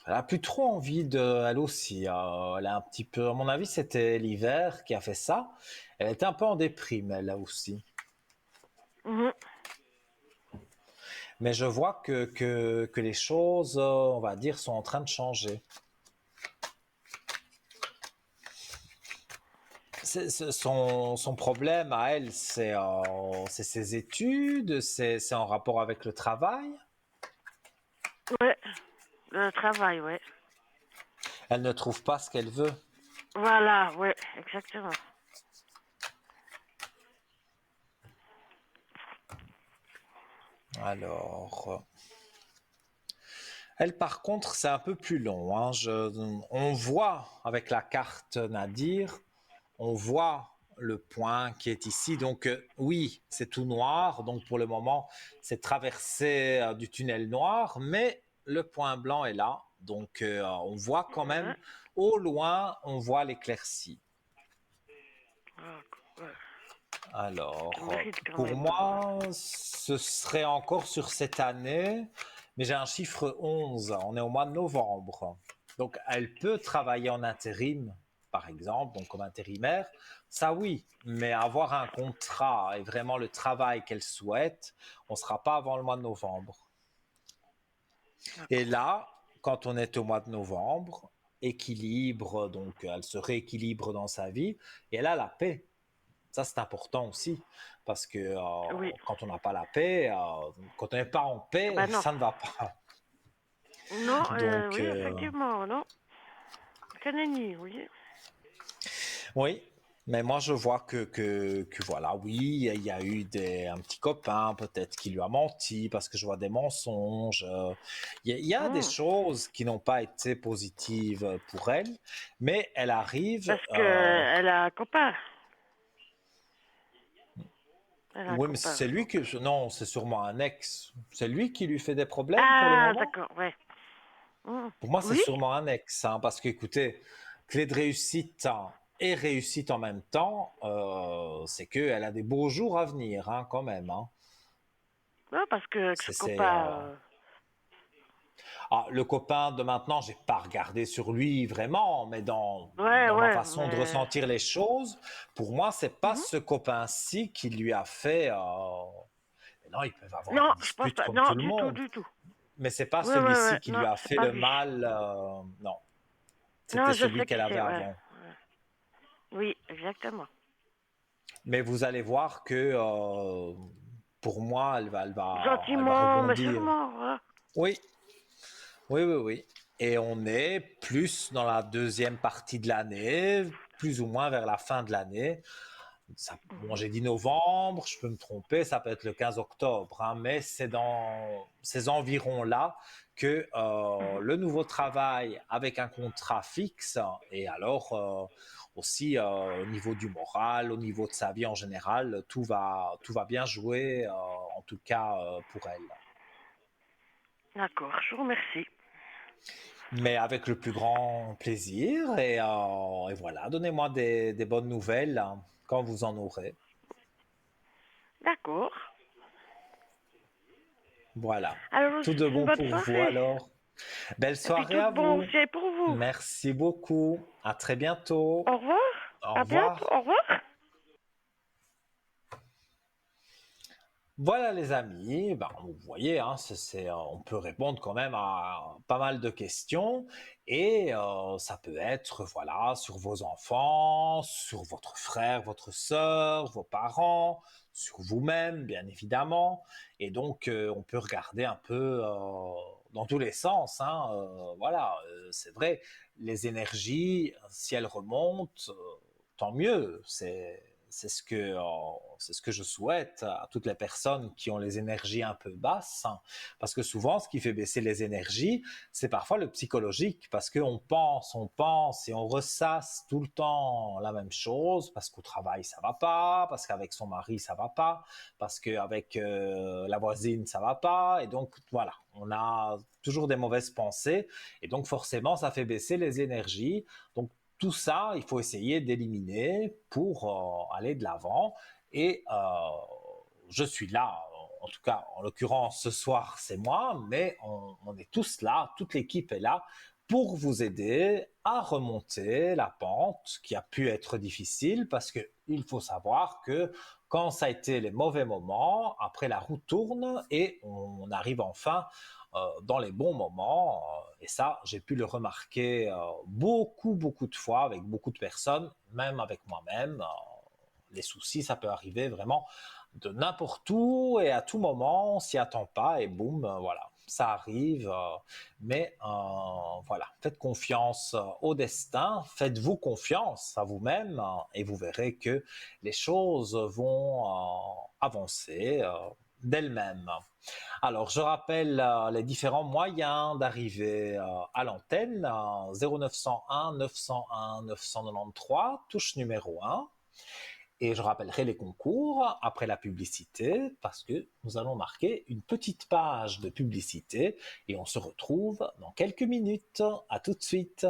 elle a plus trop envie de, elle aussi. Elle a un petit peu, à mon avis, c'était l'hiver qui a fait ça. Elle était un peu en déprime, elle là aussi. Mhm. Mais je vois que les choses, on va dire, sont en train de changer. Son problème à elle, c'est ses études, c'est en rapport avec le travail. Ouais, le travail, ouais. Elle ne trouve pas ce qu'elle veut. Voilà, ouais, exactement. Alors, elle, par contre, c'est un peu plus long, hein. On voit avec la carte Nadir, on voit le point qui est ici. Donc, oui, c'est tout noir. Donc, pour le moment, c'est traversé du tunnel noir, mais le point blanc est là. Donc, on voit quand même, Ouais. au loin, on voit l'éclaircie. Ah, ouais. Ça Alors, mérite quand pour même. moi, ce serait encore sur cette année, mais j'ai un chiffre 11. On est au mois de novembre. Donc, elle peut travailler en intérim, par exemple, donc comme intérimaire. Ça, oui, mais avoir un contrat et vraiment le travail qu'elle souhaite, on ne sera pas avant le mois de novembre. Et D'accord. là, quand on est au mois de novembre, équilibre, donc elle se rééquilibre dans sa vie et elle a la paix. Ça, c'est important aussi, parce que Oui. quand on n'a pas la paix, quand on n'est pas en paix, Ben non. ça ne va pas. Non, Donc, oui, effectivement, non. Que nenni, oui. oui, mais moi, je vois que voilà, oui, il y a eu un petit copain, peut-être, qui lui a menti, parce que je vois des mensonges. Il y a des Hmm. choses qui n'ont pas été positives pour elle, mais elle arrive. Parce que elle a un copain. Elle a un Oui, mais copain, c'est lui donc. que. Non, c'est sûrement un ex. C'est lui qui lui fait des problèmes pour le Ah, moment? d'accord, ouais. Hmm. Pour moi, c'est Oui, sûrement un ex, hein, parce que, écoutez, clé de réussite et réussite en même temps, c'est qu'elle a des beaux jours à venir, hein, quand même. Hein. non, parce que ce C'est, copain. Ah, le copain de maintenant, j'ai pas regardé sur lui vraiment, mais Ouais, dans ma ouais, façon de mais. ressentir les choses, pour moi, c'est pas Mhm. ce copain-ci qui lui a fait. Mais non, ils peuvent avoir des Non, je pense disputes pas. comme Non, tout le du tout, monde, du tout. mais c'est pas Ouais, ouais, celui-ci ouais. qui lui Non, a c'est fait pas le lui. mal. Non, c'était Non, je celui sais qu'elle qui avait c'est, ouais. avant. Ouais. Oui, exactement. Mais vous allez voir que pour moi, elle va Gentiment, mais rebondir. sûrement, hein. Oui, oui, oui, oui. Et on est plus dans la deuxième partie de l'année, plus ou moins vers la fin de l'année. Bon, Mhm. j'ai dit novembre, je peux me tromper, ça peut être le 15 octobre, hein, mais c'est dans ces environs-là que Mhm. le nouveau travail avec un contrat fixe et alors aussi au niveau du moral, au niveau de sa vie en général, tout va bien jouer, en tout cas pour elle. D'accord, je vous remercie. Mais avec le plus grand plaisir et voilà, donnez-moi des bonnes nouvelles hein, quand vous en aurez. D'accord. Voilà. Alors, je vous Tout de souhaite une bon bonne pour vous soirée. alors. Belle Et puis soirée tout à de bon vous. aussi pour vous. Merci beaucoup. À très bientôt. Au revoir. Au À bientôt. revoir. Au revoir. Voilà les amis, ben, vous voyez, hein, on peut répondre quand même à pas mal de questions et ça peut être voilà sur vos enfants, sur votre frère, votre sœur, vos parents, sur vous-même bien évidemment et donc on peut regarder un peu dans tous les sens, hein, voilà, c'est vrai, les énergies, si elles remontent, tant mieux, c'est ce que je souhaite à toutes les personnes qui ont les énergies un peu basses, hein. Parce que souvent, ce qui fait baisser les énergies, c'est parfois le psychologique, parce qu'on on pense et on ressasse tout le temps la même chose, parce qu'au travail, ça va pas, parce qu'avec son mari, ça va pas, parce qu'avec la voisine, ça va pas, et donc voilà, on a toujours des mauvaises pensées, et donc forcément, ça fait baisser les énergies. Donc tout ça, il faut essayer d'éliminer pour aller de l'avant. Et je suis là, en tout cas, en l'occurrence, ce soir, c'est moi, mais on est tous là, toute l'équipe est là pour vous aider à remonter la pente qui a pu être difficile parce que il faut savoir que quand ça a été les mauvais moments, après la roue tourne et on arrive enfin dans les bons moments. Et ça, j'ai pu le remarquer beaucoup de fois avec beaucoup de personnes, même avec moi-même. Les soucis, ça peut arriver vraiment de n'importe où et à tout moment, on s'y attend pas et boum, voilà, ça arrive. Mais voilà, faites confiance au destin, faites-vous confiance à vous-même et vous verrez que les choses vont avancer d'elles-mêmes. Alors, je rappelle les différents moyens d'arriver à l'antenne, 0901 901 993, touche numéro 1. Et je rappellerai les concours après la publicité parce que nous allons marquer une petite page de publicité et on se retrouve dans quelques minutes. À tout de suite.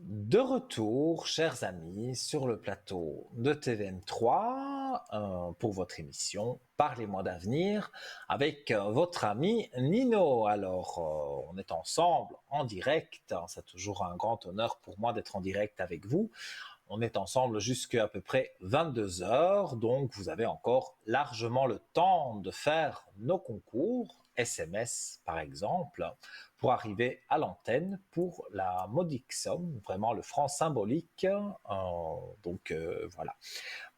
De retour, chers amis, sur le plateau de TVM3 pour votre émission Parlez-moi d'avenir avec votre ami Nino. Alors, on est ensemble en direct. C'est toujours un grand honneur pour moi d'être en direct avec vous. On est ensemble jusqu'à peu près 22 heures, donc vous avez encore largement le temps de faire nos concours, SMS par exemple, pour arriver à l'antenne pour la modique somme, vraiment le franc symbolique. Voilà.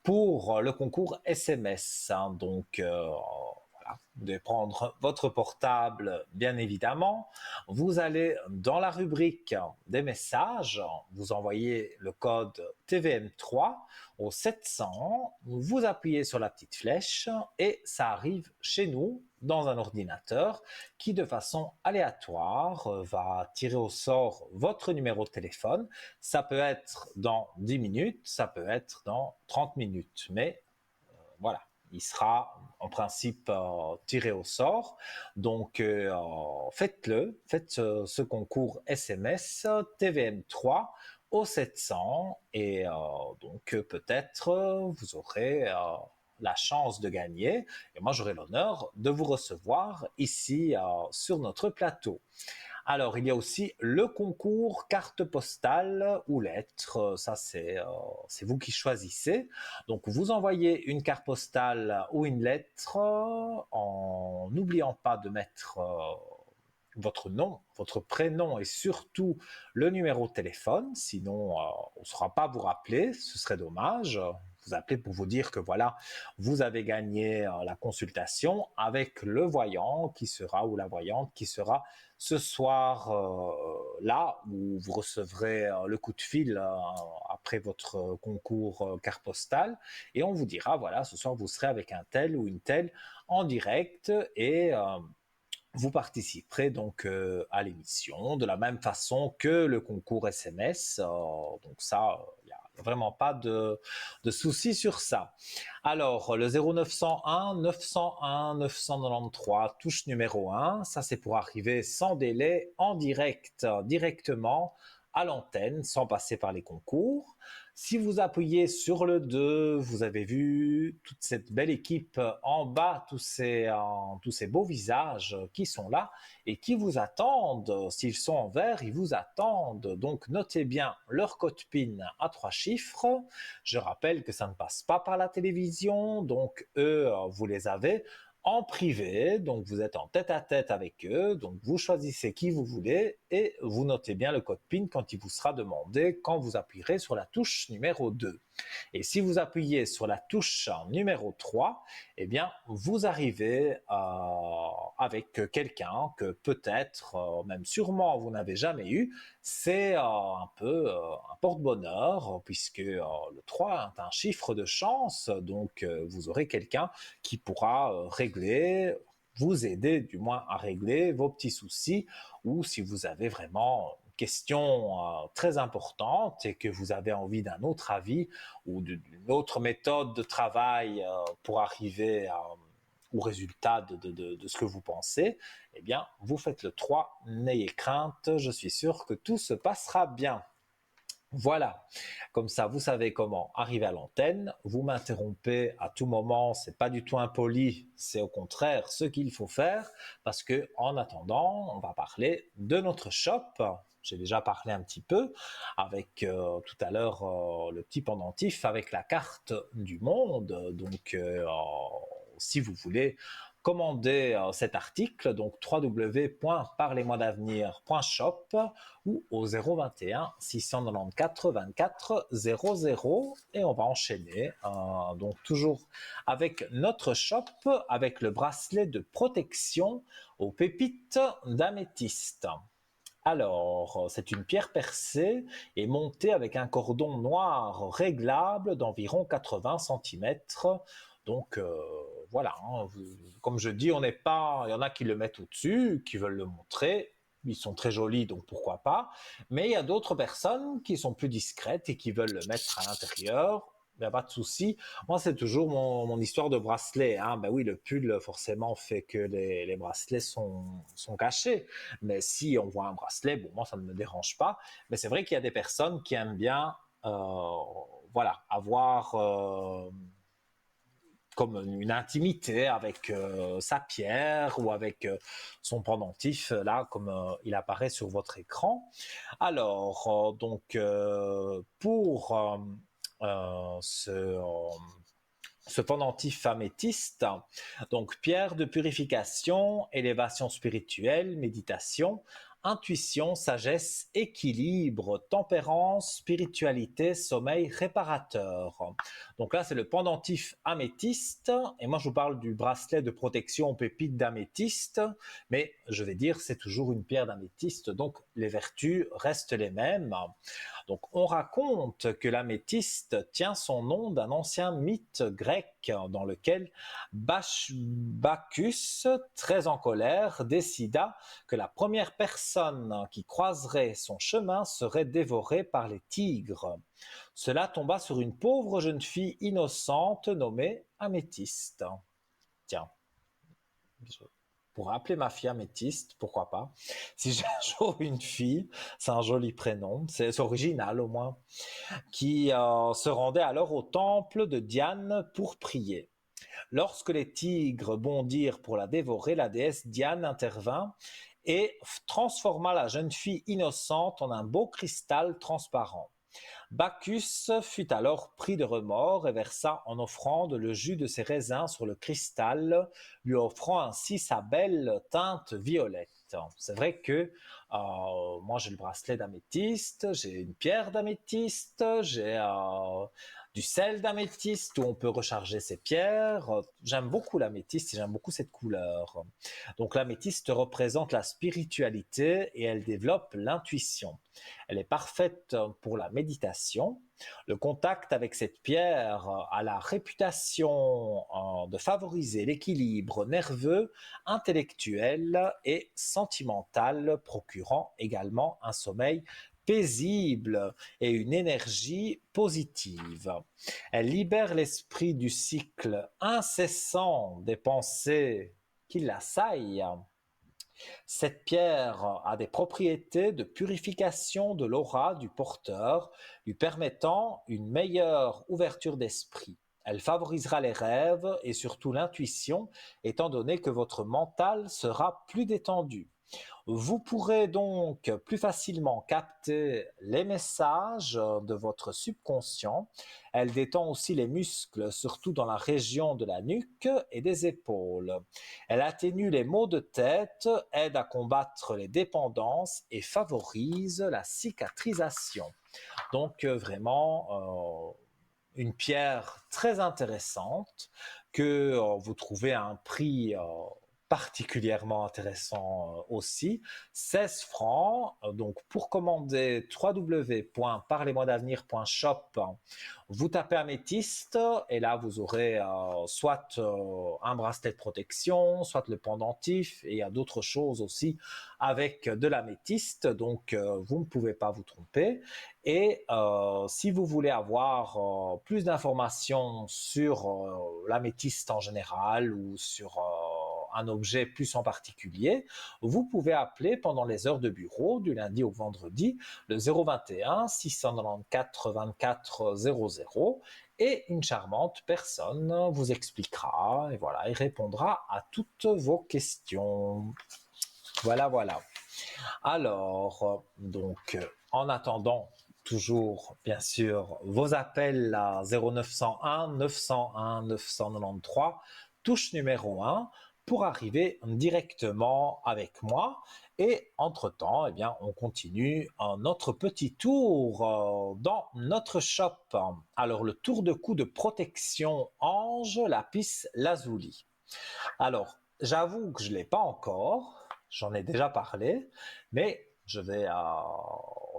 Pour le concours SMS, donc voilà, vous devez prendre votre portable, bien évidemment. Vous allez dans la rubrique des messages, vous envoyez le code TVM3 au 700, vous appuyez sur la petite flèche et ça arrive chez nous dans un ordinateur qui, de façon aléatoire, va tirer au sort votre numéro de téléphone. Ça peut être dans 10 minutes, ça peut être dans 30 minutes, mais voilà, il sera en principe tiré au sort. Donc, faites-le, faites ce concours SMS TVM3 au 700 et donc peut-être vous aurez la chance de gagner et moi j'aurai l'honneur de vous recevoir ici sur notre plateau. Alors, il y a aussi le concours carte postale ou lettre. Ça, c'est vous qui choisissez. Donc, vous envoyez une carte postale ou une lettre en n'oubliant pas de mettre votre nom, votre prénom et surtout le numéro de téléphone. Sinon, on ne saura pas vous rappeler. Ce serait dommage. Vous appelez pour vous dire que voilà, vous avez gagné la consultation avec le voyant qui sera ou la voyante qui sera ce soir là où vous recevrez le coup de fil après votre concours carte postale et on vous dira voilà, ce soir vous serez avec un tel ou une telle en direct et vous participerez donc à l'émission de la même façon que le concours SMS. Donc ça, il n'y a vraiment pas de souci sur ça. Alors, le 0901 901 993, touche numéro 1, ça c'est pour arriver sans délai en direct, directement à l'antenne, sans passer par les concours. Si vous appuyez sur le 2, vous avez vu toute cette belle équipe en bas, tous ces beaux visages qui sont là et qui vous attendent. S'ils sont en vert, ils vous attendent. Donc notez bien leur code PIN à 3 chiffres. Je rappelle que ça ne passe pas par la télévision, donc eux, vous les avez en privé, donc vous êtes en tête-à-tête avec eux, donc vous choisissez qui vous voulez et vous notez bien le code PIN quand il vous sera demandé quand vous appuierez sur la touche numéro 2. Et si vous appuyez sur la touche numéro 3, eh bien, vous arrivez avec quelqu'un que peut-être, même sûrement, vous n'avez jamais eu. C'est un peu un porte-bonheur, puisque le 3 est un chiffre de chance, donc vous aurez quelqu'un qui pourra régler, vous aider du moins à régler vos petits soucis, ou si vous avez vraiment question très importante et que vous avez envie d'un autre avis ou d'une autre méthode de travail pour arriver ou résultat de ce que vous pensez, eh bien, vous faites le 3, n'ayez crainte, je suis sûr que tout se passera bien. Voilà, comme ça vous savez comment arriver à l'antenne, vous m'interrompez à tout moment, c'est pas du tout impoli, c'est au contraire ce qu'il faut faire parce que en attendant, on va parler de notre shop. J'ai déjà parlé un petit peu avec tout à l'heure le petit pendentif avec la carte du monde. Donc si vous voulez commander cet article, donc www.parlez-moi-d'avenir.shop ou au 021 694 24 00 et on va enchaîner donc toujours avec notre shop avec le bracelet de protection aux pépites d'améthyste. Alors, c'est une pierre percée et montée avec un cordon noir réglable d'environ 80 cm. Donc voilà, hein, comme je dis, on n'est pas, il y en a qui le mettent au-dessus, qui veulent le montrer. Ils sont très jolis, donc pourquoi pas. Mais il y a d'autres personnes qui sont plus discrètes et qui veulent le mettre à l'intérieur. Il n'y a pas de souci. Moi, c'est toujours mon histoire de bracelet. Hein. Ben oui, le pull, forcément, fait que les bracelets sont cachés. Mais si on voit un bracelet, bon, moi, ça ne me dérange pas. Mais c'est vrai qu'il y a des personnes qui aiment bien voilà, avoir comme une intimité avec sa pierre ou avec son pendentif, là, comme il apparaît sur votre écran. Alors, donc, pour ce pendentif améthyste, donc pierre de purification, élévation spirituelle, méditation, intuition, sagesse, équilibre, tempérance, spiritualité, sommeil réparateur. Donc là, c'est le pendentif améthyste, et moi je vous parle du bracelet de protection aux pépites d'améthyste, mais je vais dire c'est toujours une pierre d'améthyste, donc les vertus restent les mêmes. Donc on raconte que l'améthyste tient son nom d'un ancien mythe grec dans lequel Bacchus, très en colère, décida que la première personne qui croiserait son chemin serait dévorée par les tigres. Cela tomba sur une pauvre jeune fille innocente nommée Améthyste. Tiens, pour appeler ma fille Améthyste, pourquoi pas. Si j'ai un jour une fille, c'est un joli prénom, c'est original au moins, qui se rendait alors au temple de Diane pour prier. Lorsque les tigres bondirent pour la dévorer, la déesse Diane intervint et transforma la jeune fille innocente en un beau cristal transparent. Bacchus fut alors pris de remords et versa en offrande le jus de ses raisins sur le cristal, lui offrant ainsi sa belle teinte violette. C'est vrai que moi j'ai le bracelet d'améthyste, j'ai une pierre d'améthyste, j'ai du sel d'améthyste où on peut recharger ses pierres. J'aime beaucoup l'améthyste et j'aime beaucoup cette couleur. Donc l'améthyste représente la spiritualité et elle développe l'intuition. Elle est parfaite pour la méditation. Le contact avec cette pierre a la réputation de favoriser l'équilibre nerveux, intellectuel et sentimental, procurant également un sommeil paisible et une énergie positive. Elle libère l'esprit du cycle incessant des pensées qui l'assaillent. Cette pierre a des propriétés de purification de l'aura du porteur, lui permettant une meilleure ouverture d'esprit. Elle favorisera les rêves et surtout l'intuition, étant donné que votre mental sera plus détendu. Vous pourrez donc plus facilement capter les messages de votre subconscient. Elle détend aussi les muscles, surtout dans la région de la nuque et des épaules. Elle atténue les maux de tête, aide à combattre les dépendances et favorise la cicatrisation. Donc vraiment une pierre très intéressante que vous trouvez à un prix particulièrement intéressant aussi. 16 francs. Donc, pour commander www.parlez-moi-d'avenir.shop, vous tapez améthyste et là, vous aurez soit un bracelet de protection, soit le pendentif et il y a d'autres choses aussi avec de l'améthyste. Donc, vous ne pouvez pas vous tromper. Et si vous voulez avoir plus d'informations sur l'améthyste en général ou sur un objet plus en particulier, vous pouvez appeler pendant les heures de bureau du lundi au vendredi le 021 694 24 00 et une charmante personne vous expliquera et voilà, et répondra à toutes vos questions. Voilà, voilà. Alors, donc, en attendant, toujours, bien sûr, vos appels à 0901 901 993, touche numéro 1, pour arriver directement avec moi. Et entre-temps, eh bien, on continue notre petit tour dans notre shop. Alors, le tour de cou de protection Ange Lapis Lazuli. Alors, j'avoue que je ne l'ai pas encore, j'en ai déjà parlé, mais je vais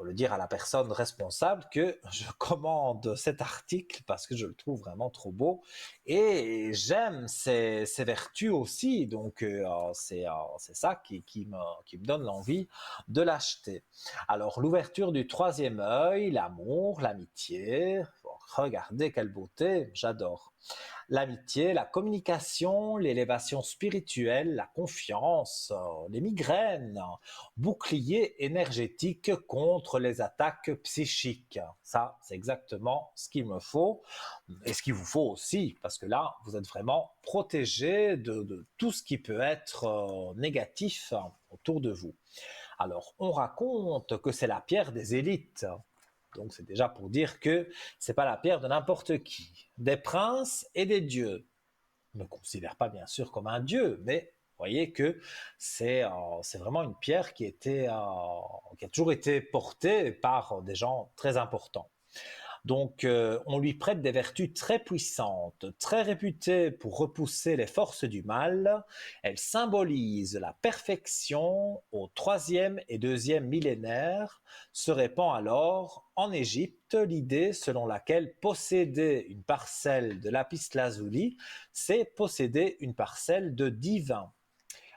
le dire à la personne responsable que je commande cet article parce que je le trouve vraiment trop beau et j'aime ses vertus aussi, donc c'est ça qui me donne l'envie de l'acheter. Alors, l'ouverture du troisième œil, l'amour, l'amitié, regardez quelle beauté, j'adore. L'amitié, la communication, l'élévation spirituelle, la confiance, les migraines, bouclier énergétique contre les attaques psychiques. Ça, c'est exactement ce qu'il me faut et ce qu'il vous faut aussi, parce que là, vous êtes vraiment protégé de tout ce qui peut être négatif autour de vous. Alors, on raconte que c'est la pierre des élites. Donc c'est déjà pour dire que c'est pas la pierre de n'importe qui. Des princes et des dieux. Je ne me considère pas bien sûr comme un dieu, mais vous voyez que c'est vraiment une pierre qui a toujours été portée par des gens très importants. Donc, on lui prête des vertus très puissantes, très réputées pour repousser les forces du mal. Elle symbolise la perfection au troisième et deuxième millénaire. Se répand alors en Égypte l'idée selon laquelle posséder une parcelle de lapis lazuli, c'est posséder une parcelle de divin.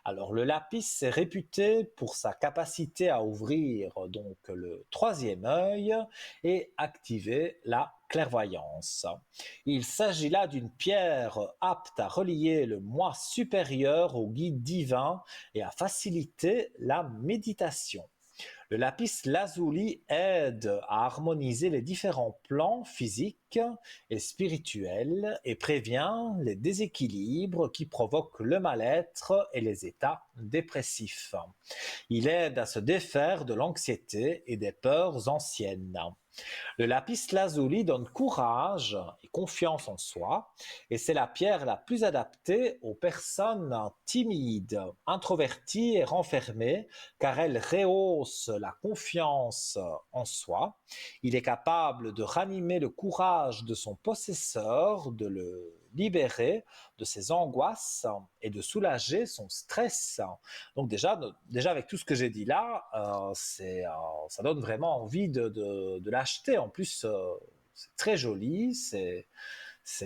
Alors le lapis est réputé pour sa capacité à ouvrir donc le troisième œil et activer la clairvoyance. Il s'agit là d'une pierre apte à relier le moi supérieur au guide divin et à faciliter la méditation. Le lapis lazuli aide à harmoniser les différents plans physiques et spirituels et prévient les déséquilibres qui provoquent le mal-être et les états dépressifs. Il aide à se défaire de l'anxiété et des peurs anciennes. Le lapis lazuli donne courage et confiance en soi et c'est la pierre la plus adaptée aux personnes timides, introverties et renfermées car elle rehausse la confiance en soi. Il est capable de ranimer le courage de son possesseur, de le libérer de ses angoisses et de soulager son stress. Donc déjà avec tout ce que j'ai dit là, ça donne vraiment envie de l'acheter. En plus, c'est très joli, c'est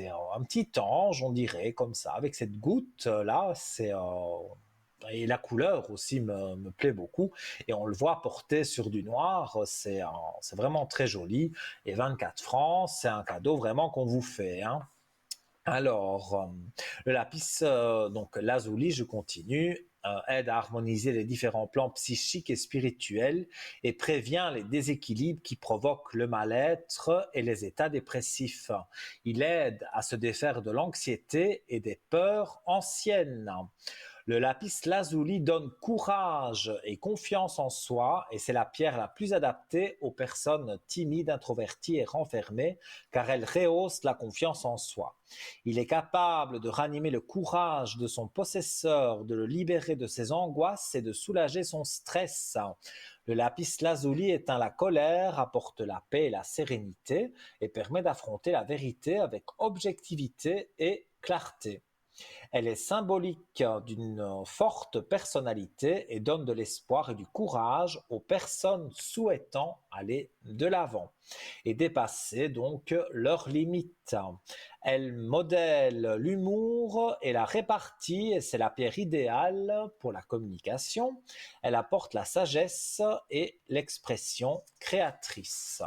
un petit ange, on dirait, comme ça, avec cette goutte là, et la couleur aussi me plaît beaucoup. Et on le voit porté sur du noir, c'est vraiment très joli. Et 24 francs, c'est un cadeau vraiment qu'on vous fait, hein. Alors, le lapis, donc lazuli, je continue, aide à harmoniser les différents plans psychiques et spirituels et prévient les déséquilibres qui provoquent le mal-être et les états dépressifs. Il aide à se défaire de l'anxiété et des peurs anciennes. Le lapis lazuli donne courage et confiance en soi et c'est la pierre la plus adaptée aux personnes timides, introverties et renfermées car elle rehausse la confiance en soi. Il est capable de ranimer le courage de son possesseur, de le libérer de ses angoisses et de soulager son stress. Le lapis lazuli éteint la colère, apporte la paix et la sérénité et permet d'affronter la vérité avec objectivité et clarté. Elle est symbolique d'une forte personnalité et donne de l'espoir et du courage aux personnes souhaitant aller de l'avant et dépasser donc leurs limites. Elle modèle l'humour et la répartie et c'est la pierre idéale pour la communication. Elle apporte la sagesse et l'expression créatrice.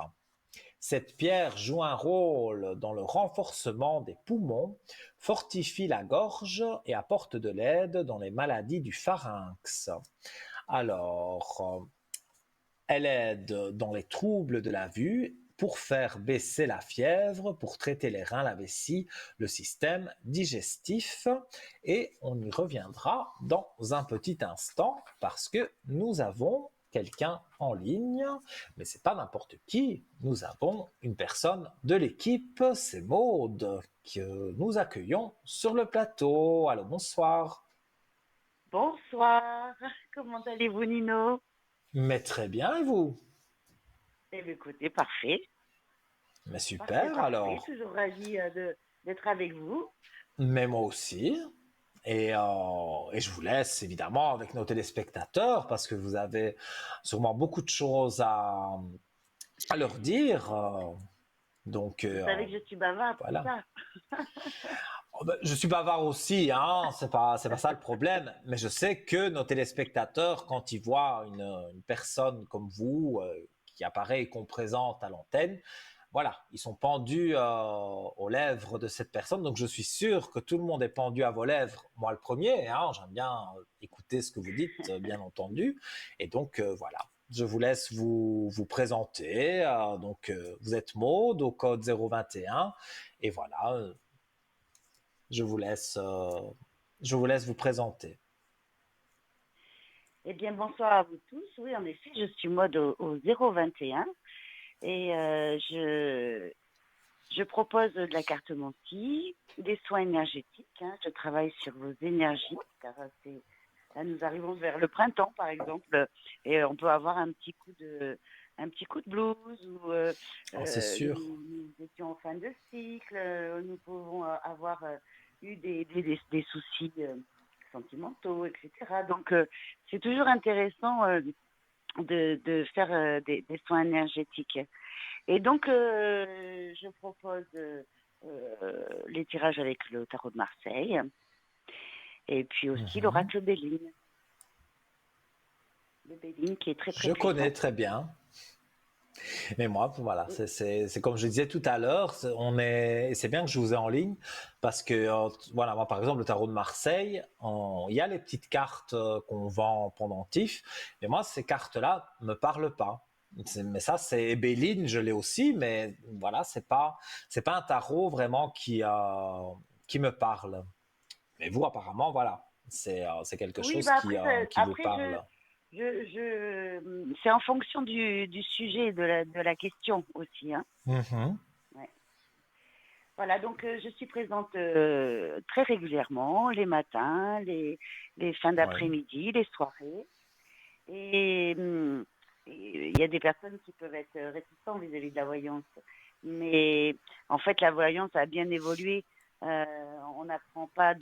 Cette pierre joue un rôle dans le renforcement des poumons, fortifie la gorge et apporte de l'aide dans les maladies du pharynx. Alors, elle aide dans les troubles de la vue pour faire baisser la fièvre, pour traiter les reins, la vessie, le système digestif. Et on y reviendra dans un petit instant parce que nous avons quelqu'un en ligne, mais c'est pas n'importe qui. Nous avons une personne de l'équipe, c'est Maude, que nous accueillons sur le plateau. Allô, bonsoir. Bonsoir, comment allez-vous Nino? Mais très bien, et vous? Eh bien, écoutez, parfait, Mais parfait, super, parfait, alors. toujours ravi d'être avec vous. Mais moi aussi. Et je vous laisse évidemment avec nos téléspectateurs parce que vous avez sûrement beaucoup de choses à leur dire. Donc Vous savez que je suis bavarde, c'est voilà. ça? Oh, ben, je suis bavard aussi, hein, c'est pas ça le problème. Mais je sais que nos téléspectateurs, quand ils voient une personne comme vous qui apparaît et qu'on présente à l'antenne, voilà, ils sont pendus aux lèvres de cette personne. Donc je suis sûr que tout le monde est pendu à vos lèvres. Moi le premier, hein, j'aime bien écouter ce que vous dites, bien entendu. Et donc voilà, je vous laisse vous présenter. Donc vous êtes Maud au code 021. Et voilà, je vous laisse, je vous laisse vous présenter. Eh bien, bonsoir à vous tous. Oui, en effet, je suis mode au 021 et je propose de la carte Monty, des soins énergétiques. Hein. Je travaille sur vos énergies, car là, nous arrivons vers le printemps, par exemple, et on peut avoir un petit coup de blues, ou Oh, c'est sûr. nous étions en fin de cycle, nous pouvons avoir eu des soucis sentimentaux, etc. Donc, c'est toujours intéressant de faire des soins énergétiques. Et donc, je propose les tirages avec le tarot de Marseille et puis aussi Mhm. l'oracle Béline. Le Béline qui est très très Je connais puissant. très bien. Mais moi, voilà, c'est comme je disais tout à l'heure, c'est bien que je vous ai en ligne parce que, voilà, moi, par exemple, le tarot de Marseille, il y a les petites cartes qu'on vend en pendentif, mais moi, ces cartes-là me parlent pas. Mais ça, c'est Béline, je l'ai aussi, mais voilà, c'est pas un tarot vraiment qui me parle. Mais vous, apparemment, voilà, c'est quelque Oui, chose bah après, qui vous après parle. c'est en fonction du sujet de la question aussi. Hein. Mhm. Ouais. Voilà, donc je suis présente très régulièrement, les matins, les fins Oui. d'après-midi, les soirées. Et il y a des personnes qui peuvent être réticentes vis-à-vis de la voyance. Mais en fait, la voyance a bien évolué. On n'apprend pas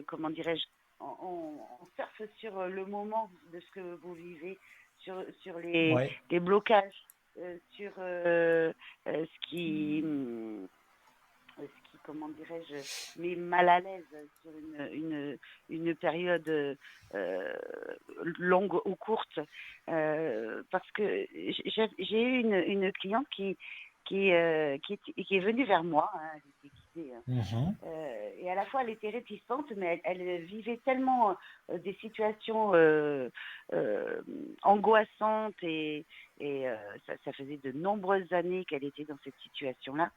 comment dirais-je, on surfe sur le moment de ce que vous vivez, sur Oui. les blocages, sur ce qui, comment dirais-je, met mal à l'aise sur une période longue ou courte. Parce que j'ai eu une cliente qui est venue vers moi, hein, elle était guidée, hein. Mhm. Et à la fois, elle était réticente, mais elle vivait tellement des situations angoissantes et ça faisait de nombreuses années qu'elle était dans cette situation-là.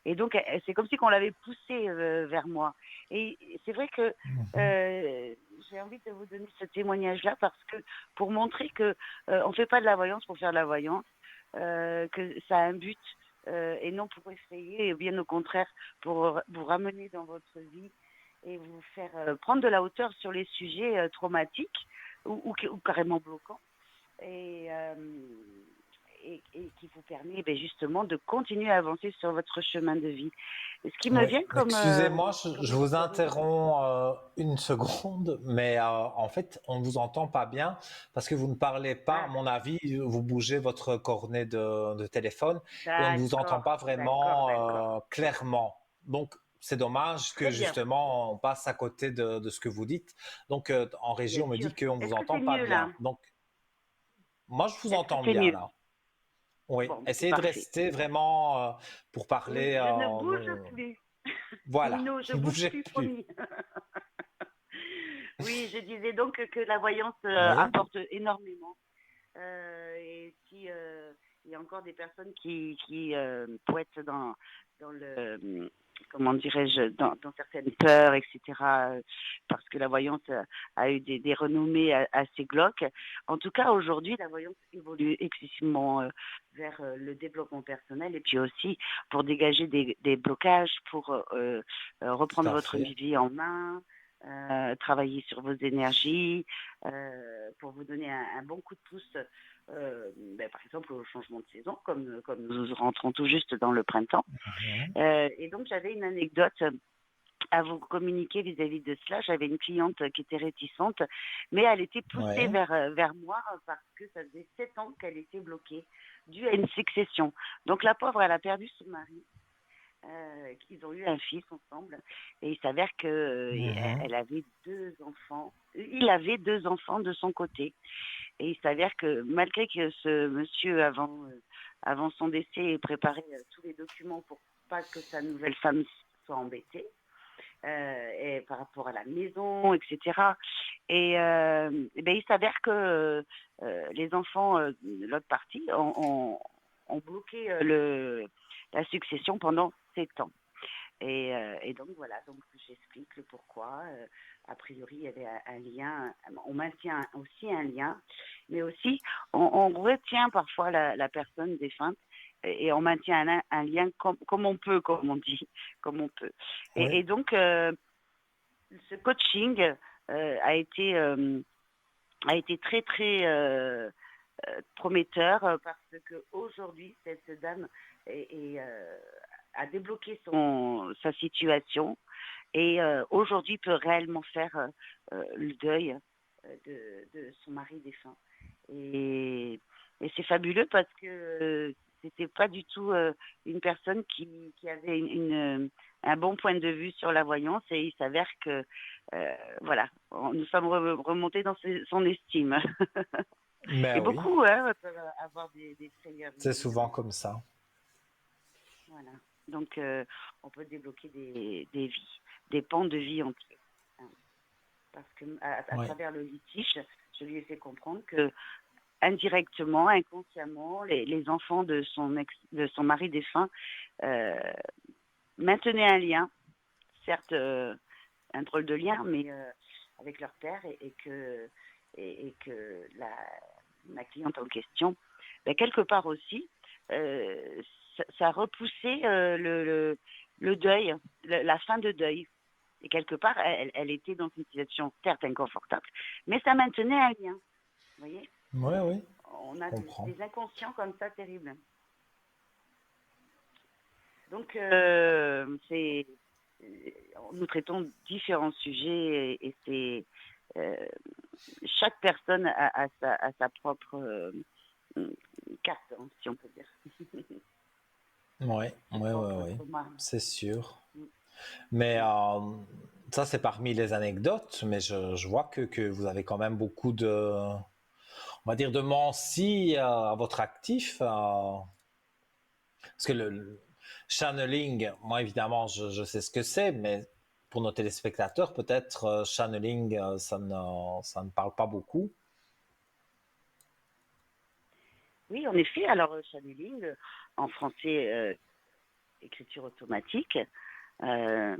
Et donc, c'est comme si qu'on l'avait poussée vers moi. Et c'est vrai que Mhm. j'ai envie de vous donner ce témoignage-là parce que pour montrer que on ne fait pas de la voyance pour faire de la voyance, que ça a un but et non pour essayer, et bien au contraire, pour vous ramener dans votre vie et vous faire prendre de la hauteur sur les sujets traumatiques ou carrément bloquants. Et, et qui vous permet justement de continuer à avancer sur votre chemin de vie. Et ce qui me Oui, vient excusez-moi, comme je vous expérience. interromps une seconde, mais en fait, on ne vous entend pas bien parce que vous ne parlez pas, à Ah, mon avis, vous bougez votre cornet de téléphone et on ne vous entend d'accord, pas d'accord, vraiment d'accord. clairement. Donc, c'est dommage que Très bien, justement on passe à côté de ce que vous dites. Donc, en régie, bien on me sûr. dit qu'on ne vous Est-ce que entend c'est pas mieux là? bien. Donc, moi, je vous Est-ce que entends c'est bien mieux? là. Oui, Bon, c'est essayez de parfait. rester vraiment pour Oui, parler. je ne bouge plus. Voilà, Nino, je ne bouge bougez plus, plus. promis. Oui, je disais donc que la voyance Oui. apporte énormément. Et si il y a encore des personnes qui poètent dans le comment dirais-je dans certaines peurs, etc. Parce que la voyance a eu des renommées assez glauques. En tout cas, aujourd'hui, la voyance évolue excessivement vers le développement personnel et puis aussi pour dégager des blocages, pour Tout reprendre à votre fait. vie en main. Travailler sur vos énergies pour vous donner un bon coup de pouce par exemple au changement de saison, comme nous rentrons tout juste dans le printemps. Mhm. Et donc j'avais une anecdote à vous communiquer vis-à-vis de cela. J'avais une cliente qui était réticente, mais elle était poussée Ouais. vers moi parce que ça faisait 7 ans qu'elle était bloquée, due à une succession. Donc la pauvre, elle a perdu son mari. Qu'ils ont eu un fils ensemble et il s'avère que Mhm. elle avait 2 enfants. Il avait 2 enfants de son côté. Et il s'avère que malgré que ce monsieur, avant son décès, ait préparé tous les documents pour pas que sa nouvelle femme soit embêtée, et par rapport à la maison, etc. Il s'avère que les enfants de l'autre partie ont bloqué la succession pendant 7 ans. Et donc voilà, donc j'explique le pourquoi. A priori, il y avait un lien, on maintient aussi un lien, mais aussi on retient parfois la personne défunte et on maintient un lien comme on peut, comme on dit, comme on peut. Oui. Et donc, ce coaching a été très très prometteur parce que aujourd'hui cette dame a débloqué sa situation et aujourd'hui peut réellement faire le deuil de son mari défunt. Et c'est fabuleux parce que c'était pas du tout une personne qui avait un bon point de vue sur la voyance et il s'avère que voilà, nous sommes remontés dans son estime. Et Mais oui, beaucoup peuvent avoir des frayeurs c'est vis-à-vis de souvent la comme ça. voilà. Donc, on peut débloquer des vies, des pans de vie entiers. Hein. Parce que à Oui. travers le litige, je lui ai fait comprendre que indirectement, inconsciemment, les enfants de son mari défunt euh, maintenaient un lien, certes un drôle de lien, mais avec leur père et que ma cliente en question, quelque part aussi, ça repoussait le deuil, la fin de deuil. Et quelque part, elle était dans une situation certes inconfortable, mais ça maintenait un lien. Vous voyez, Oui, oui, on je a comprends. des inconscients comme ça terribles. Donc, nous traitons différents sujets et c'est chaque personne a sa propre carte, hein, si on peut dire. Oui, Ses oui, oui, propres oui, traumas. c'est sûr. Mm, Mais mm. ça, c'est parmi les anecdotes, mais je vois que vous avez quand même beaucoup on va dire, de mentis à votre actif. Parce que le channeling, moi, évidemment, je sais ce que c'est, mais pour nos téléspectateurs, peut-être channeling, ça ne parle pas beaucoup. Oui, en effet. Alors, channeling, en français, écriture automatique, euh,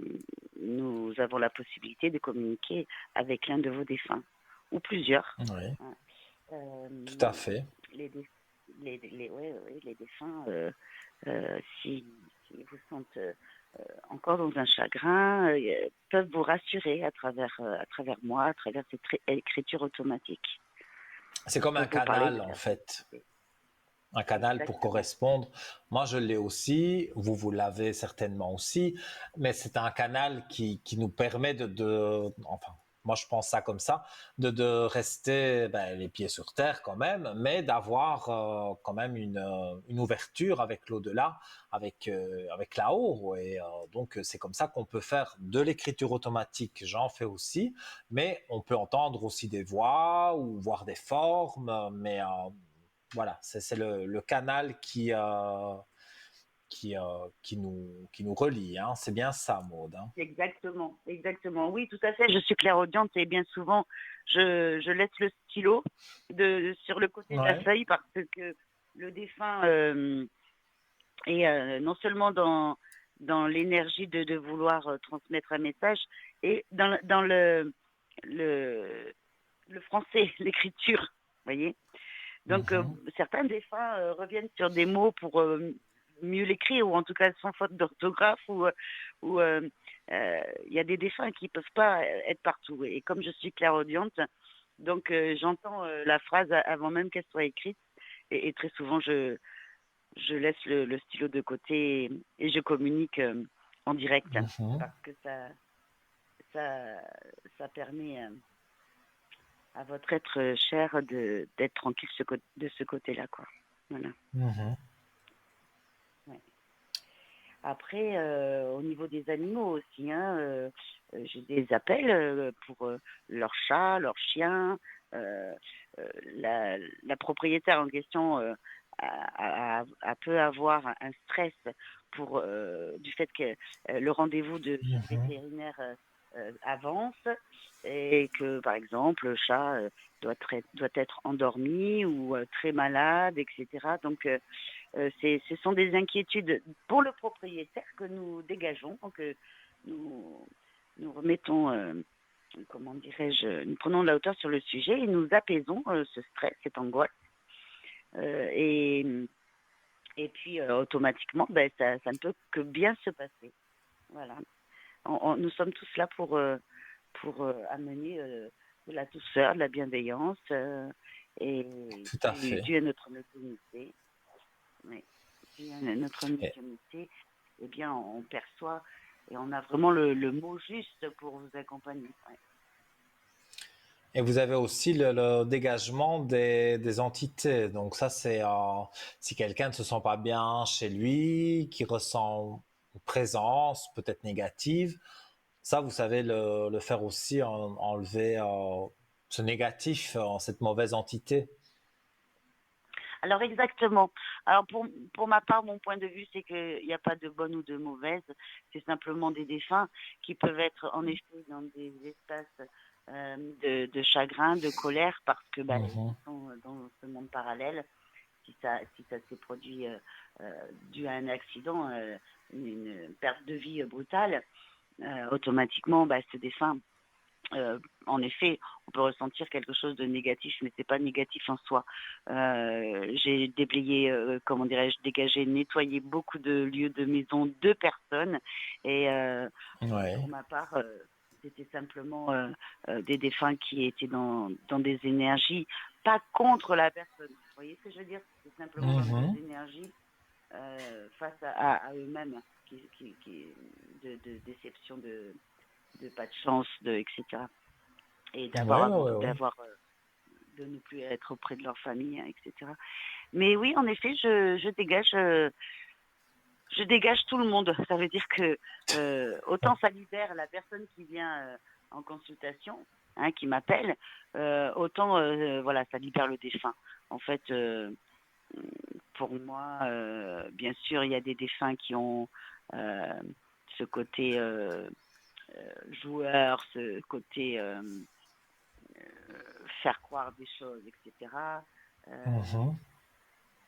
nous avons la possibilité de communiquer avec l'un de vos défunts, ou plusieurs. Oui, Hein. Euh, tout à fait. les, dé- les défunts, si, si vous sentent encore dans un chagrin, peuvent vous rassurer à travers moi, à travers cette écriture automatique. C'est Ils comme un peuvent vous parler canal, de en leur fait. passé. un canal pour exactement. correspondre. Moi, je l'ai aussi, vous l'avez certainement aussi, mais c'est un canal qui nous permet enfin, moi je pense ça comme ça, de rester ben, les pieds sur terre quand même, mais d'avoir quand même une ouverture avec l'au-delà, avec là-haut. Et donc c'est comme ça qu'on peut faire de l'écriture automatique, j'en fais aussi, mais on peut entendre aussi des voix ou voir des formes, mais voilà, c'est le canal qui nous relie. Hein. C'est bien ça, Maud. Hein. Exactement, exactement. Oui, tout à fait. Je suis clairaudiente et bien souvent, je laisse le stylo sur le côté de la Ouais. feuille parce que le défunt est non seulement dans l'énergie de vouloir transmettre un message et dans le, le français, l'écriture, vous voyez. Donc, Mhm. certains défunts reviennent sur des mots pour mieux l'écrire, ou en tout cas sans faute d'orthographe, ou il y a des défunts qui ne peuvent pas être partout. Et comme je suis clairaudiente, donc j'entends la phrase avant même qu'elle soit écrite, et très souvent je laisse le stylo de côté et je communique en direct, Mhm. parce que ça, ça permet à votre être cher d'être tranquille de ce côté-là, quoi. Voilà. Mhm. Ouais. Après, au niveau des animaux aussi, hein, j'ai des appels pour leur chat, leur chien. euh, la propriétaire en question peut avoir un stress du fait que le rendez-vous chez le Mhm. vétérinaire avance et que, par exemple, le chat doit être endormi ou très malade, etc. Donc, ce sont des inquiétudes pour le propriétaire que nous dégageons, que nous, nous remettons, comment dirais-je, nous prenons de la hauteur sur le sujet et nous apaisons ce stress, cette angoisse. Euh, et, et puis, automatiquement, ben, ça ne peut que bien se passer. Voilà. Nous sommes tous là pour amener de la douceur, de la bienveillance et Tout à fait. dû à notre médiumnité. Oui. Dû à notre Et, médiumnité, eh bien, on perçoit et on a vraiment le mot juste pour vous accompagner. Ouais. et vous avez aussi le dégagement des entités. Donc ça, c'est si quelqu'un ne se sent pas bien chez lui, qui ressent une présence peut-être négative, ça, vous savez le faire aussi, enlever ce négatif, cette mauvaise entité. Alors exactement. Alors pour ma part, mon point de vue, c'est qu'il n'y a pas de bonne ou de mauvaise. C'est simplement des défunts qui peuvent être en effet dans des espaces de chagrin, de colère, parce que bah, Mhm. ils sont dans ce monde parallèle. Si ça s'est produit dû à un accident, une perte de vie brutale, automatiquement, bah, ce défunt en effet, on peut ressentir quelque chose de négatif, mais c'est pas négatif en soi. J'ai déblayé, comment dirais-je, dégagé, nettoyé beaucoup de lieux de maison de personnes, et Ouais. pour ma part, c'était simplement des défunts qui étaient dans des énergies, pas contre la personne. Vous voyez ce que je veux dire? C'est simplement dans des Mhm. énergies face à eux-mêmes, de déception, de pas de chance, etc. Et Ouais, ouais, ouais, ouais. de ne plus être auprès de leur famille, hein, etc. Mais oui, en effet, je dégage tout le monde. Ça veut dire que autant ça libère la personne qui vient en consultation, hein, qui m'appelle, autant voilà, ça libère le défunt. En fait, pour moi, bien sûr, il y a des défunts qui ont euh, ce côté joueur, ce côté faire croire des choses, etc. Euh, Mhm.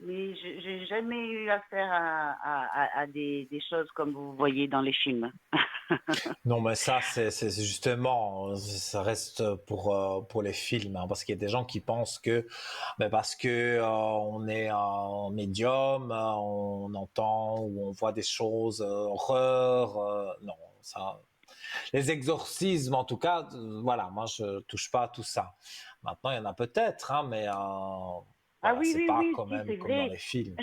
mais je n'ai jamais eu affaire à des choses comme vous voyez dans les films. Non, mais ça, c'est justement, ça reste pour les films, hein, parce qu'il y a des gens qui pensent que, ben parce que on est un médium, on entend ou on voit des choses horreurs, non, ça, les exorcismes, en tout cas, voilà, moi je touche pas à tout ça. Maintenant, il y en a peut-être, hein, mais Ah Voilà, oui, c'est oui, pas oui, quand si, même c'est comme dans vrai. les films.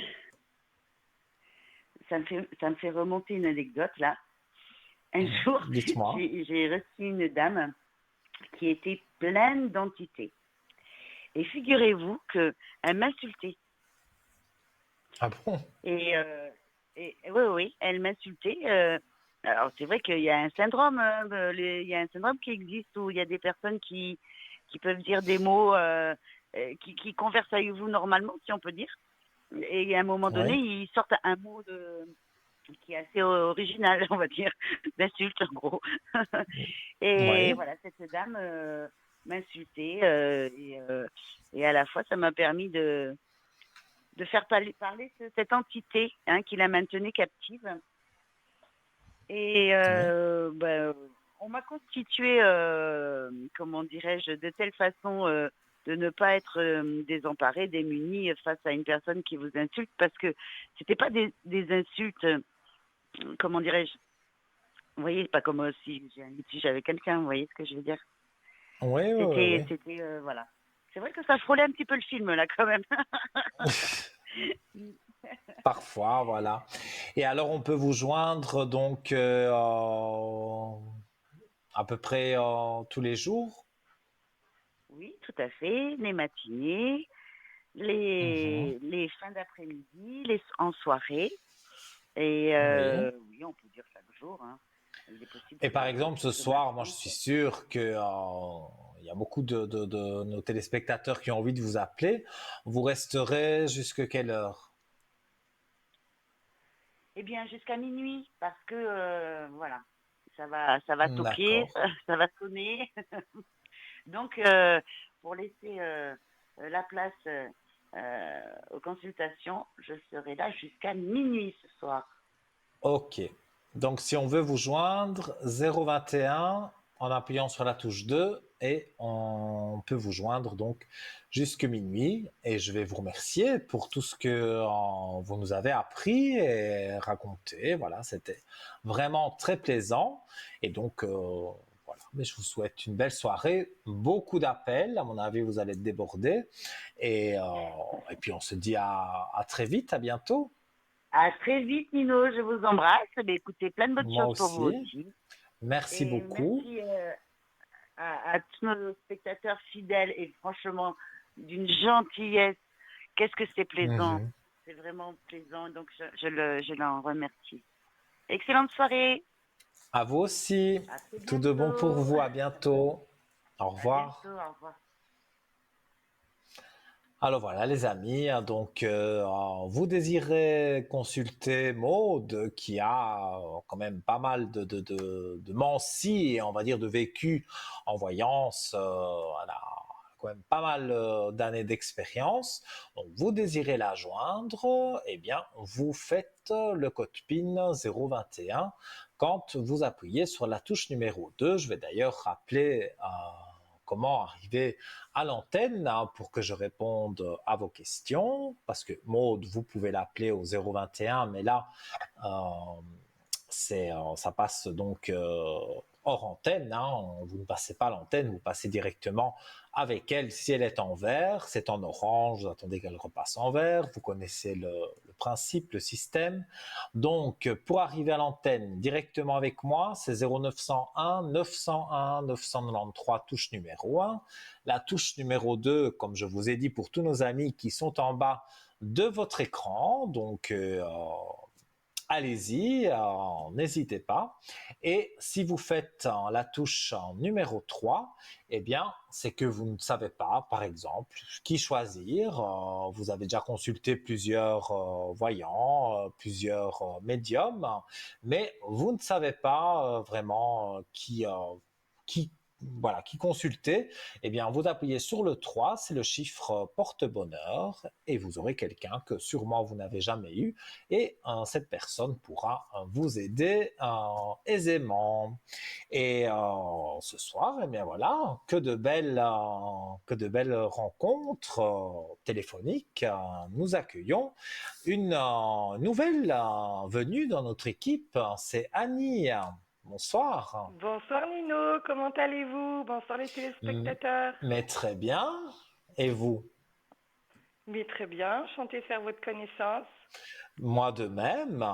Ça me fait remonter une anecdote là. Un jour, Dites-moi. j'ai reçu une dame qui était pleine d'entités. Et figurez-vous qu'elle m'insultait. Ah bon? Et, oui, oui, elle m'insultait. Alors, c'est vrai qu'il y a un syndrome, il y a un syndrome qui existe où il y a des personnes qui peuvent dire des mots, qui conversent avec vous normalement, si on peut dire. Et à un moment donné, Oui, ils sortent un mot qui est assez original, on va dire, d'insulte en gros. Et oui, voilà, cette dame m'insultait et à la fois, ça m'a permis de faire parler cette entité qui la maintenait captive. Et oui. on m'a constitué, comment dirais-je, de telle façon de ne pas être désemparée, démunie face à une personne qui vous insulte, parce que c'était pas des insultes, comment dirais-je, vous voyez, pas comme si j'ai un litige avec quelqu'un, vous voyez ce que je veux dire. Oui, oui, oui, C'était, voilà. C'est vrai que ça frôlait un petit peu le film là, quand même. oui. Parfois, voilà. Et alors, on peut vous joindre donc à peu près tous les jours? Oui, tout à fait. Les matinées, Mhm. les fins d'après-midi, en soirée. Et Oui. oui, on peut dire chaque jour, hein. Il est possible Et par exemple, ce que je soir, moi, je m'absente. suis sûr que il y a beaucoup de nos téléspectateurs qui ont envie de vous appeler. Vous resterez jusque quelle heure? Eh bien, jusqu'à minuit, parce que voilà, ça va toquer, D'accord. ça va sonner. Donc, pour laisser la place aux consultations, je serai là jusqu'à minuit ce soir. Ok. Donc, si on veut vous joindre, 021 en appuyant sur la touche 2 et on peut vous joindre donc jusque minuit. Et je vais vous remercier pour tout ce que vous nous avez appris et raconté. Voilà, c'était vraiment très plaisant. Et donc, voilà. Mais je vous souhaite une belle soirée, beaucoup d'appels. À mon avis, vous allez être débordés. Et puis, on se dit à très vite, à bientôt. À très vite, Nino, je vous embrasse. Mais écoutez, plein de bonnes Moi choses pour vous aussi. aussi. Merci Et beaucoup. merci à tous nos spectateurs fidèles et franchement d'une gentillesse. Qu'est-ce que c'est plaisant. Mhm. C'est vraiment plaisant. Donc, je l'en remercie. Excellente soirée. À vous aussi. À très Tout de bon pour bientôt. vous. À bientôt. Au À bientôt. revoir. Au revoir. Alors voilà les amis, hein, donc vous désirez consulter Maud qui a quand même pas mal de mancie et on va dire de vécu en voyance, elle a quand même pas mal d'années d'expérience. Donc vous désirez la joindre, eh bien vous faites le code PIN 021 quand vous appuyez sur la touche numéro 2. Je vais d'ailleurs rappeler comment arriver à l'antenne hein, pour que je réponde à vos questions. Parce que Maud, vous pouvez l'appeler au 021, mais là, euh, ça passe donc hors antenne. Hein. Vous ne passez pas l'antenne, vous passez directement avec elle. Si elle est en vert, c'est en orange. Vous attendez qu'elle repasse en vert. Vous connaissez le principe, le système. Donc, pour arriver à l'antenne directement avec moi, c'est 0901 901 993 touche numéro 1. La touche numéro 2, comme je vous ai dit pour tous nos amis qui sont en bas de votre écran. Donc, allez-y, n'hésitez pas. Et si vous faites la touche numéro 3, eh bien, c'est que vous ne savez pas, par exemple, qui choisir. Vous avez déjà consulté plusieurs voyants, plusieurs médiums, mais vous ne savez pas vraiment qui voilà, qui consulter, eh bien, vous appuyez sur le 3, c'est le chiffre porte-bonheur, et vous aurez quelqu'un que sûrement vous n'avez jamais eu, et cette personne pourra vous aider aisément. Et ce soir, eh bien voilà, que de belles rencontres téléphoniques. Nous accueillons une nouvelle venue dans notre équipe, c'est Annie. Bonsoir. Bonsoir Nino, comment allez-vous? Bonsoir les téléspectateurs. Mais très bien. Et vous? Mais très bien, enchanté de faire votre connaissance. Moi de même.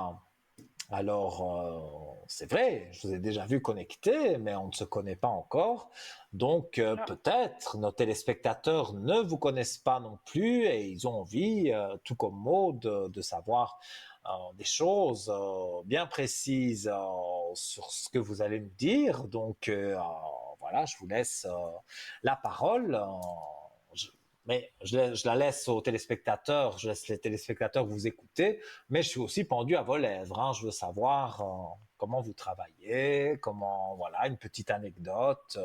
Alors, c'est vrai, je vous ai déjà vu connecter, mais on ne se connaît pas encore. Donc, Non. peut-être nos téléspectateurs ne vous connaissent pas non plus et ils ont envie, tout comme Maud, de savoir des choses bien précises sur ce que vous allez nous dire. Donc, voilà, je vous laisse la parole. Je- mais je la laisse aux téléspectateurs, je laisse les téléspectateurs vous écouter, mais je suis aussi pendu à vos lèvres. Hein. Je veux savoir comment vous travaillez, comment, voilà, une petite anecdote.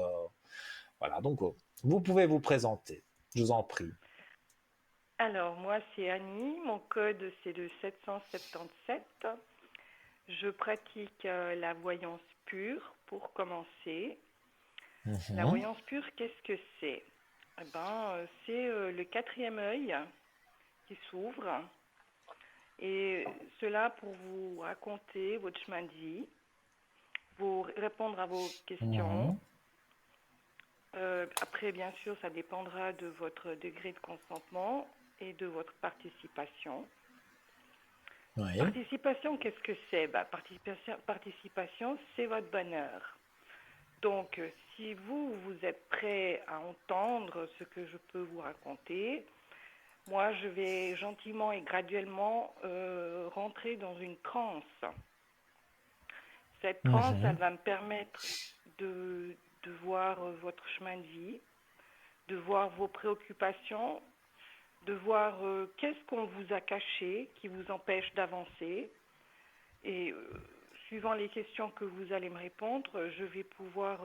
Voilà, donc vous pouvez vous présenter, je vous en prie. Alors, moi, c'est Annie. Mon code, c'est le 777. Je pratique la voyance pure pour commencer. La Mhm. voyance pure, qu'est-ce que c'est? Eh ben, c'est le quatrième œil qui s'ouvre. Et cela pour vous raconter votre chemin de vie, vous répondre à vos questions. Mhm. Après, bien sûr, ça dépendra de votre degré de consentement et de votre participation. Oui. Participation, qu'est-ce que c'est? Participation, c'est votre bonheur. Donc, si vous êtes prêt à entendre ce que je peux vous raconter, moi, je vais gentiment et graduellement rentrer dans une transe. Cette transe, elle Mhm. va me permettre de voir votre chemin de vie, de voir vos préoccupations, de voir qu'est-ce qu'on vous a caché qui vous empêche d'avancer. Et suivant les questions que vous allez me répondre, je vais pouvoir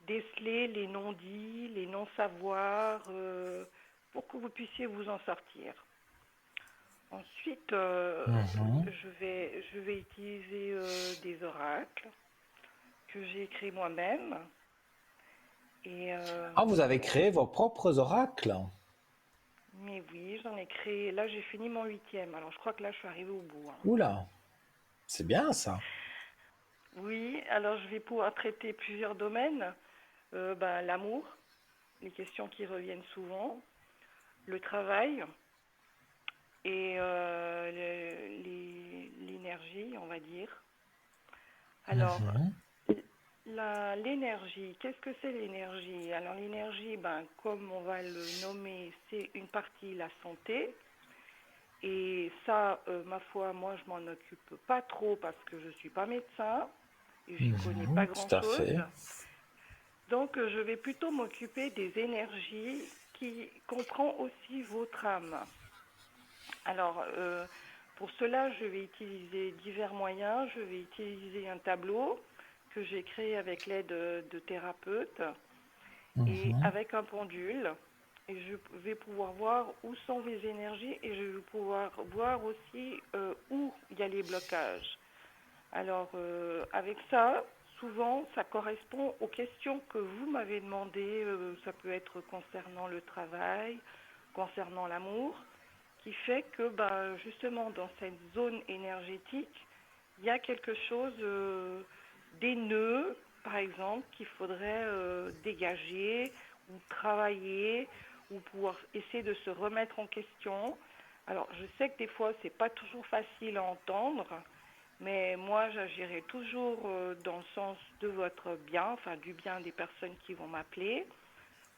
déceler les non-dits, les non-savoirs, pour que vous puissiez vous en sortir. Ensuite, Mhm. je vais utiliser des oracles que j'ai écrits moi-même. Et Ah, vous avez créé vos propres oracles? mais oui, j'en ai créé. Là, j'ai fini mon huitième. Alors, je crois que là, je suis arrivée au bout, hein. Oula, c'est bien ça. Oui, alors je vais pouvoir traiter plusieurs domaines. L'amour, les questions qui reviennent souvent, le travail et l'énergie, on va dire. Alors, Mhm. l'énergie, qu'est-ce que c'est l'énergie? Alors l'énergie, comme on va le nommer, c'est une partie la santé. Et ça, ma foi, moi, je m'en occupe pas trop parce que je suis pas médecin et j'y connais pas Mhm. Tout à grand-chose. fait. Donc, je vais plutôt m'occuper des énergies qui comprend aussi votre âme. Alors, pour cela, je vais utiliser divers moyens. Je vais utiliser un tableau que j'ai créé avec l'aide de thérapeutes et Mhm. avec un pendule. Et je vais pouvoir voir où sont les énergies et je vais pouvoir voir aussi où il y a les blocages. Alors, avec ça, souvent, ça correspond aux questions que vous m'avez demandées. Ça peut être concernant le travail, concernant l'amour, qui fait que, justement, dans cette zone énergétique, il y a quelque chose, des nœuds, par exemple, qu'il faudrait dégager ou travailler ou pouvoir essayer de se remettre en question. Alors, je sais que des fois, c'est pas toujours facile à entendre, mais moi, j'agirai toujours dans le sens de votre bien, enfin du bien des personnes qui vont m'appeler,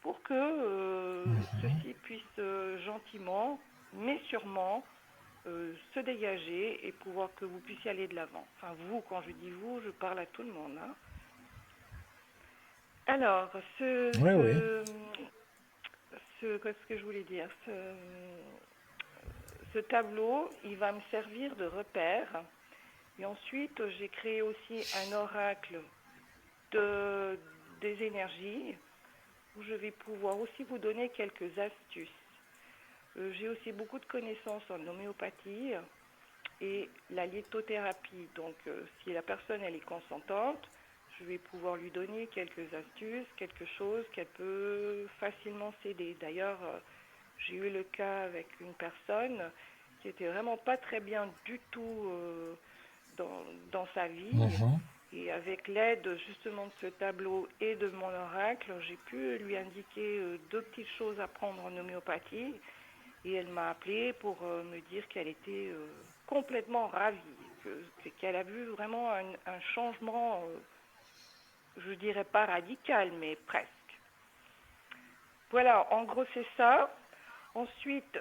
pour que ceux-ci puissent gentiment, mais sûrement, se dégager et pouvoir que vous puissiez aller de l'avant. Enfin, vous, quand je dis vous, je parle à tout le monde, hein. Alors, Oui, oui. qu'est-ce que je voulais dire? Ce tableau, il va me servir de repère. Et ensuite, j'ai créé aussi un oracle de, des énergies où je vais pouvoir aussi vous donner quelques astuces. J'ai aussi beaucoup de connaissances en homéopathie et la lithothérapie. Donc, si la personne elle est consentante, je vais pouvoir lui donner quelques astuces, quelque chose qu'elle peut facilement s'aider. D'ailleurs, j'ai eu le cas avec une personne qui était vraiment pas très bien du tout dans sa vie. Mhm. Et avec l'aide justement de ce tableau et de mon oracle, j'ai pu lui indiquer deux petites choses à prendre en homéopathie. Et elle m'a appelé pour me dire qu'elle était complètement ravie, qu'elle a vu vraiment un changement, je dirais pas radical, mais presque. Voilà, en gros c'est ça. Ensuite,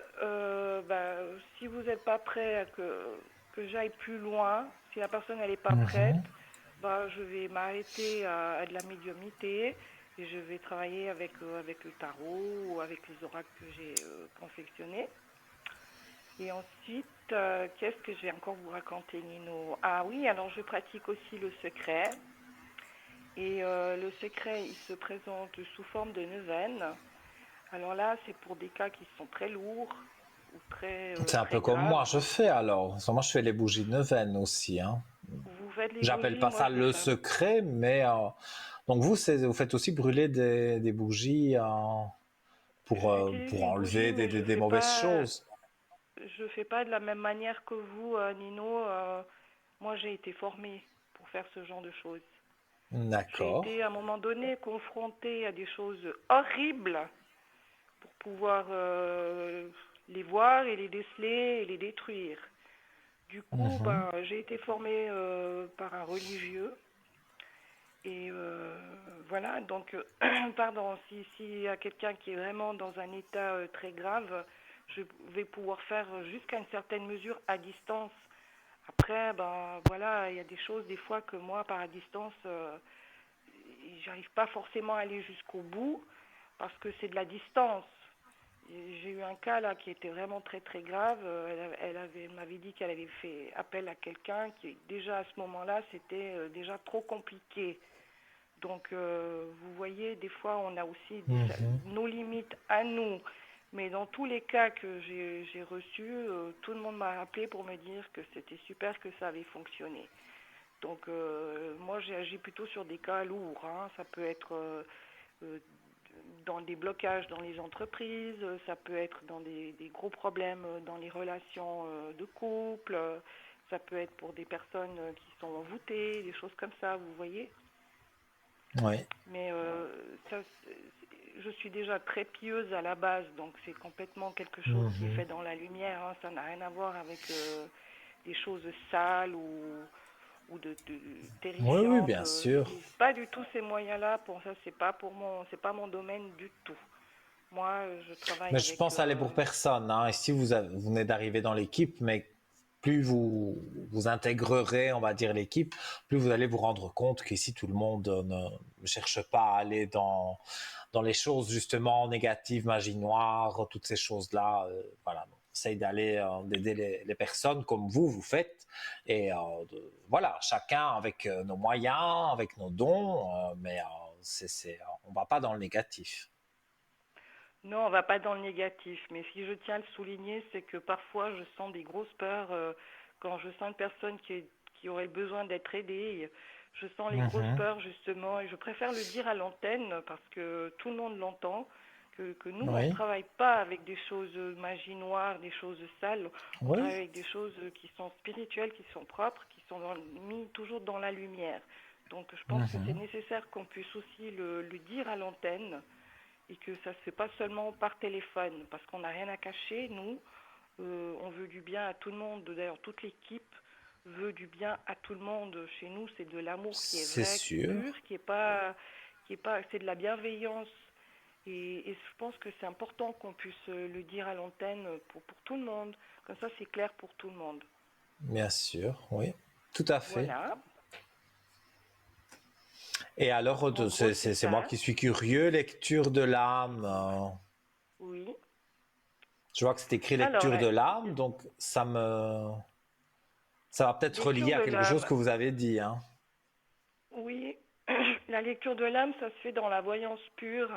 si vous n'êtes pas prêt à que j'aille plus loin, si la personne elle n'est pas prête, Mhm. je vais m'arrêter à de la médiumnité et je vais travailler avec le tarot ou avec les oracles que j'ai confectionnés. Et ensuite, qu'est-ce que je vais encore vous raconter, Nino? Ah oui, alors je pratique aussi le secret. Et le secret, il se présente sous forme de neuvaine. Alors là, c'est pour des cas qui sont très lourds ou C'est un peu très comme moi, graves. je fais alors. Moi, je fais les bougies de neuvaine aussi, hein. Vous faites les J'appelle bougies, pas moi ça je le fais. secret, mais donc vous, vous faites aussi brûler des bougies J'utilise pour une bougie, enlever mais des mauvaises choses. je fais pas de la même manière que vous, Nino. Moi, j'ai été formée pour faire ce genre de choses. J'ai D'accord. été à un moment donné confrontée à des choses horribles pour pouvoir les voir et les déceler et les détruire. Du coup, Mhm. j'ai été formée par un religieux. Et voilà, donc, pardon, s'il y a quelqu'un qui est vraiment dans un état très grave, je vais pouvoir faire jusqu'à une certaine mesure à distance. Après, voilà, il y a des choses des fois que moi, par distance, j'arrive pas forcément à aller jusqu'au bout parce que c'est de la distance. J'ai eu un cas là qui était vraiment très très grave. Elle m'avait dit qu'elle avait fait appel à quelqu'un qui déjà à ce moment-là c'était déjà trop compliqué. Donc vous voyez, des fois on a aussi Mhm. nos limites à nous. Mais dans tous les cas que j'ai reçus, tout le monde m'a appelé pour me dire que c'était super, que ça avait fonctionné. Donc moi j'ai agi plutôt sur des cas lourds, hein. Ça peut être euh, dans des blocages dans les entreprises, ça peut être dans des gros problèmes dans les relations de couple, ça peut être pour des personnes qui sont envoûtées, des choses comme ça, vous voyez. Oui. Mais ça, je suis déjà très pieuse à la base, donc c'est complètement quelque chose qui est Mhm. fait dans la lumière, hein. Ça n'a rien à voir avec des choses sales ou de Oui, oui, terrifiantes. bien sûr. J'utilise pas du tout ces moyens-là pour ça. C'est pas mon domaine du tout. Moi, je travaille Mais je avec. pense aller pour personne, hein. Et si vous venez d'arriver dans l'équipe, mais plus vous intégrerez, on va dire, l'équipe, plus vous allez vous rendre compte qu'ici, tout le monde ne cherche pas à aller dans les choses, justement, négatives, magie noire, toutes ces choses-là. Voilà. On essaye d'aider les personnes comme vous faites. Et voilà, chacun avec nos moyens, avec nos dons, mais on ne va pas dans le négatif. Non, on va pas dans le négatif, mais si je tiens à le souligner, c'est que parfois je sens des grosses peurs quand je sens une personne qui aurait besoin d'être aidée. Je sens les grosses Mhm. peurs justement, et je préfère le dire à l'antenne parce que tout le monde l'entend. Que nous, on ne Oui, travaille pas avec des choses magie noire, des choses sales. On oui. travaille avec des choses qui sont spirituelles, qui sont propres, qui sont mis toujours dans la lumière. Donc, je pense que c'est Mhm. nécessaire qu'on puisse aussi le dire à l'antenne et que ça ne se fait pas seulement par téléphone, parce qu'on n'a rien à cacher, nous, on veut du bien à tout le monde, d'ailleurs toute l'équipe veut du bien à tout le monde, chez nous c'est de l'amour qui est C'est vrai, qui est sûr. pur, c'est de la bienveillance, et je pense que c'est important qu'on puisse le dire à l'antenne pour tout le monde, comme ça c'est clair pour tout le monde. Bien sûr, oui. Tout à fait. Voilà, Et alors, en gros c'est c'est moi ça, qui suis curieux, lecture de l'âme. oui. Je vois que c'est écrit Alors, lecture de l'âme, donc ça va peut-être lecture relier à de quelque chose l'âme, que vous avez dit, hein. oui, la lecture de l'âme, ça se fait dans la voyance pure.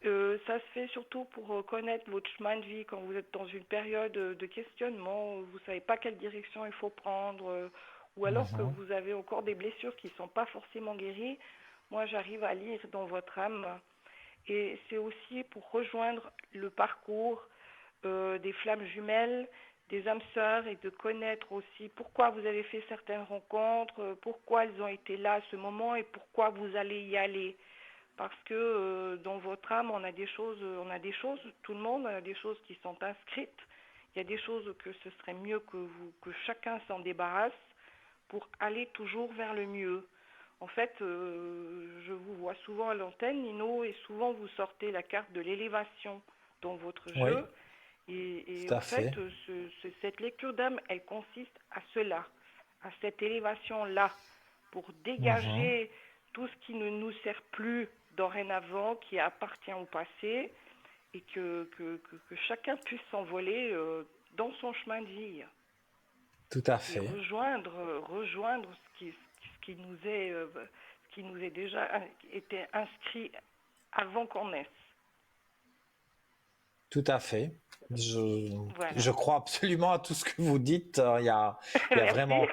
Ça se fait surtout pour connaître votre chemin de vie quand vous êtes dans une période de questionnement, où vous ne savez pas quelle direction il faut prendre, ou alors que Mhm. vous avez encore des blessures qui ne sont pas forcément guéries. Moi, j'arrive à lire dans votre âme. Et c'est aussi pour rejoindre le parcours des flammes jumelles, des âmes sœurs, et de connaître aussi pourquoi vous avez fait certaines rencontres, pourquoi elles ont été là à ce moment et pourquoi vous allez y aller. parce que dans votre âme, on a des choses, tout le monde a des choses qui sont inscrites. Il y a des choses que ce serait mieux que chacun s'en débarrasse pour aller toujours vers le mieux. En fait, je vous vois souvent à l'antenne, Nino, et souvent vous sortez la carte de l'élévation dans votre Oui, jeu. Et tout à en fait, fait. cette lecture d'âme, elle consiste à cela, à cette élévation-là, pour Mhm. dégager tout ce qui ne nous sert plus dorénavant, qui appartient au passé, et que chacun puisse s'envoler dans son chemin de vie Tout à et fait. rejoindre ce qui nous est déjà été inscrit avant qu'on naisse. Tout à fait. Je Voilà. crois absolument à tout ce que vous dites. Il y a Merci. vraiment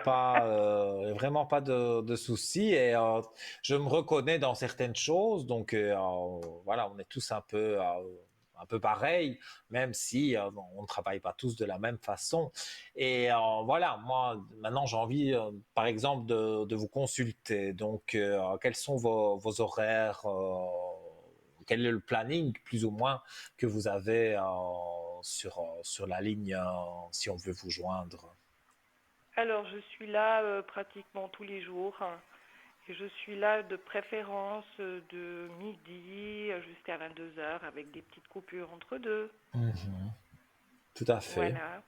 pas de souci. Et je me reconnais dans certaines choses. Donc, voilà, on est tous un peu pareils, même si on ne travaille pas tous de la même façon. Et voilà, moi, maintenant, j'ai envie, par exemple, de vous consulter. Donc, quels sont vos horaires quel est le planning, plus ou moins, que vous avez sur la ligne si on veut vous joindre? Alors, je suis là pratiquement tous les jours, hein, et je suis là de préférence de midi jusqu'à 22 heures avec des petites coupures entre deux. Mhm. Tout à fait. Voilà.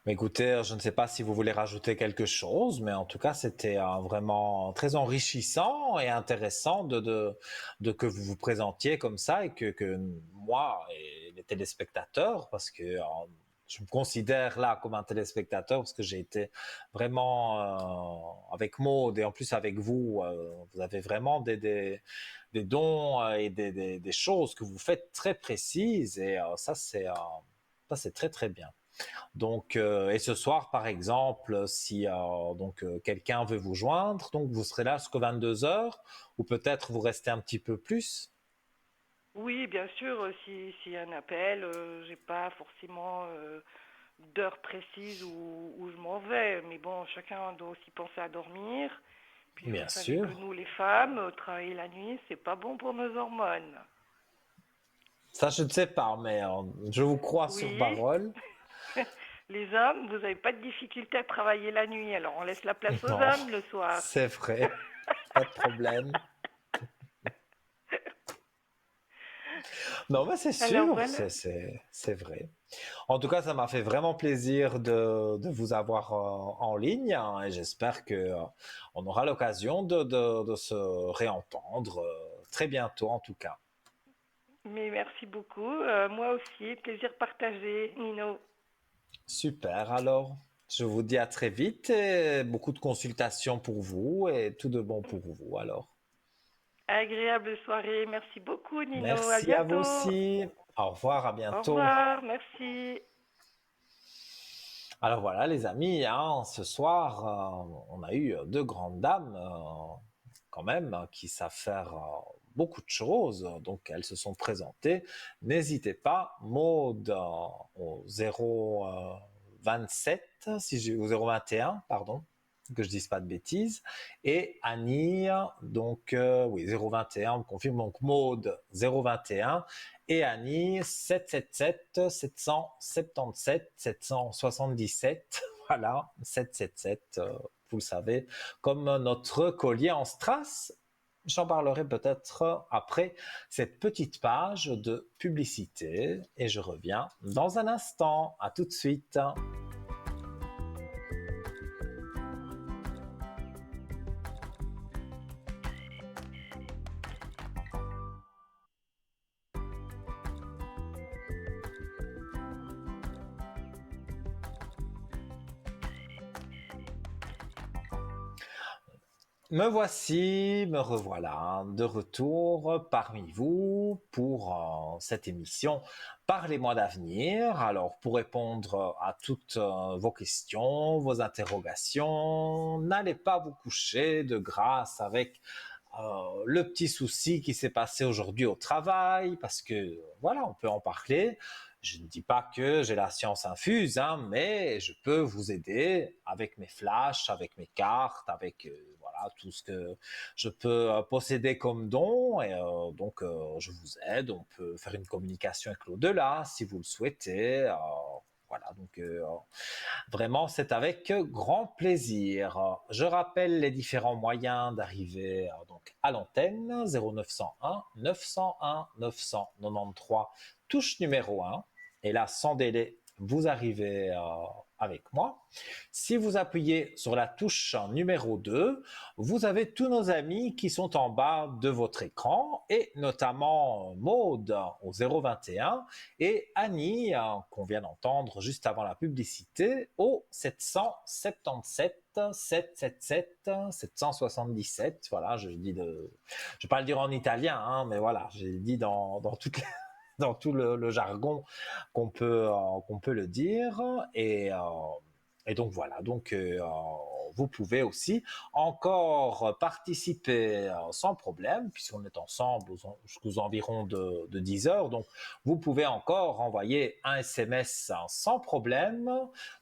Mais écoutez, je ne sais pas si vous voulez rajouter quelque chose, mais en tout cas, c'était vraiment très enrichissant et intéressant de que vous vous présentiez comme ça et que moi et les téléspectateurs, parce que je me considère là comme un téléspectateur parce que j'ai été vraiment avec Maud et en plus avec vous, vous avez vraiment des dons et des choses que vous faites très précises et ça c'est très très bien. Donc, et ce soir, par exemple, si quelqu'un veut vous joindre, donc vous serez là jusqu'à 22 heures, ou peut-être vous restez un petit peu plus. Oui, bien sûr, s'il y a un appel, j'ai pas forcément d'heure précise où je m'en vais, mais bon, chacun doit aussi penser à dormir. Puis vous Bien savez que sûr. nous, les femmes, travailler la nuit, c'est pas bon pour nos hormones. Ça, je ne sais pas, mais je vous crois sur Oui, parole. les hommes, vous n'avez pas de difficulté à travailler la nuit, alors on laisse la place aux Non, hommes le soir. c'est vrai, pas de problème. Non, mais c'est Alors sûr, voilà. c'est vrai. En tout cas, ça m'a fait vraiment plaisir de vous avoir en ligne hein, et j'espère que on aura l'occasion de se réentendre très bientôt en tout cas. Mais merci beaucoup. Moi aussi, plaisir partagé, Nino. Super, alors je vous dis à très vite et beaucoup de consultations pour vous et tout de bon pour vous alors. Agréable soirée. Merci beaucoup, Nino. À Merci à vous bientôt. aussi. Au revoir, à Au bientôt. revoir. Merci. Alors voilà les amis, hein, ce soir on a eu deux grandes dames quand même qui savent faire beaucoup de choses, donc elles se sont présentées. N'hésitez pas, Maud au 027, si j'ai au 021, pardon, que je dise pas de bêtises, et Annie, donc oui 021, on me confirme donc Maud 021 et Annie 777 777 777 voilà 777 vous le savez comme notre collier en strass. J'en parlerai peut-être après cette petite page de publicité et je reviens dans un instant. À tout de suite. Me voici, me revoilà de retour parmi vous pour cette émission Parlez-moi d'avenir. Alors, pour répondre à toutes vos questions, vos interrogations, n'allez pas vous coucher de grâce avec le petit souci qui s'est passé aujourd'hui au travail, parce que voilà, on peut en parler. Je ne dis pas que j'ai la science infuse, hein, mais je peux vous aider avec mes flashs, avec mes cartes, avec voilà, tout ce que je peux posséder comme don. Et donc, je vous aide. On peut faire une communication avec l'au-delà si vous le souhaitez. Voilà, donc vraiment, c'est avec grand plaisir. Je rappelle les différents moyens d'arriver donc à l'antenne 0901 901 993, touche numéro 1. Et là, sans délai, vous arrivez avec moi. Si vous appuyez sur la touche numéro 2, vous avez tous nos amis qui sont en bas de votre écran, et notamment Maude au 021 et Annie, qu'on vient d'entendre juste avant la publicité, au 777 777 777. Voilà, je vais pas le dire en italien, hein, mais voilà, j'ai dit dans dans tout le jargon qu'on peut le dire. Et donc voilà, donc vous pouvez aussi encore participer sans problème, puisqu'on est ensemble jusqu'aux environs de 10 heures. Donc vous pouvez encore envoyer un SMS sans problème.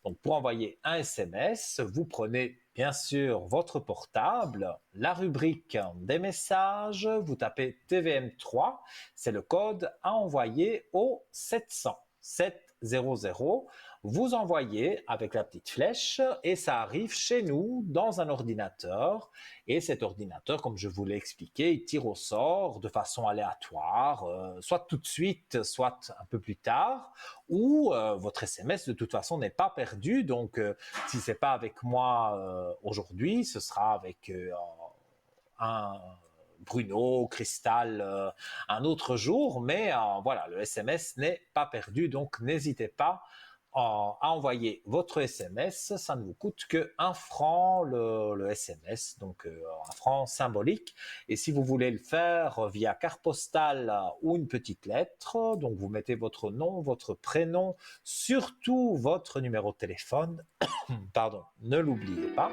Donc pour envoyer un SMS, vous prenez bien sûr votre portable, la rubrique des messages, vous tapez TVM3, c'est le code à envoyer au 700 700. Vous envoyez avec la petite flèche et ça arrive chez nous dans un ordinateur. Et cet ordinateur, comme je vous l'ai expliqué, il tire au sort de façon aléatoire, soit tout de suite, soit un peu plus tard, ou votre SMS de toute façon n'est pas perdu. Donc, si c'est pas avec moi aujourd'hui, ce sera avec un Bruno, Cristal, un autre jour, mais voilà, le SMS n'est pas perdu, donc n'hésitez pas à envoyer votre SMS, ça ne vous coûte que 1 franc le SMS, donc 1 franc symbolique. Et si vous voulez le faire via carte postale ou une petite lettre, donc vous mettez votre nom, votre prénom, surtout votre numéro de téléphone, pardon, ne l'oubliez pas.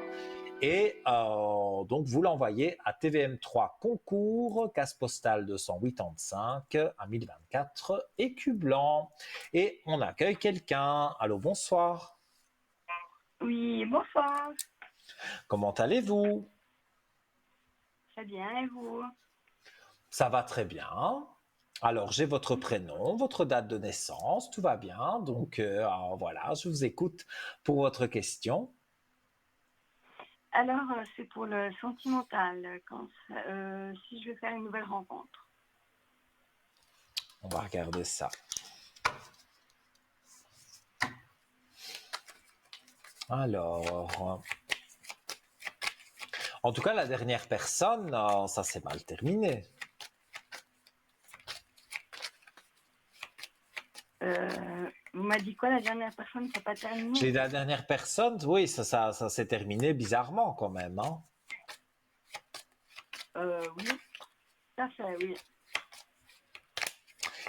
Et donc, vous l'envoyez à TVM3 Concours, case postale 285 à 1024, Écu Blanc. Et on accueille quelqu'un. Allô, bonsoir. Oui, bonsoir. Comment allez-vous? Très bien, et vous? Ça va très bien. Alors, j'ai votre prénom, votre date de naissance, tout va bien. Donc, voilà, je vous écoute pour votre question. Alors, c'est pour le sentimental, si je veux faire une nouvelle rencontre. On va regarder ça. Alors, en tout cas, la dernière personne, ça s'est mal terminé. Vous m'avez dit quoi, la dernière personne, ça n'a pas terminé? J'ai la dernière personne, oui, ça s'est terminé bizarrement quand même. Hein. Oui, ça fait, oui.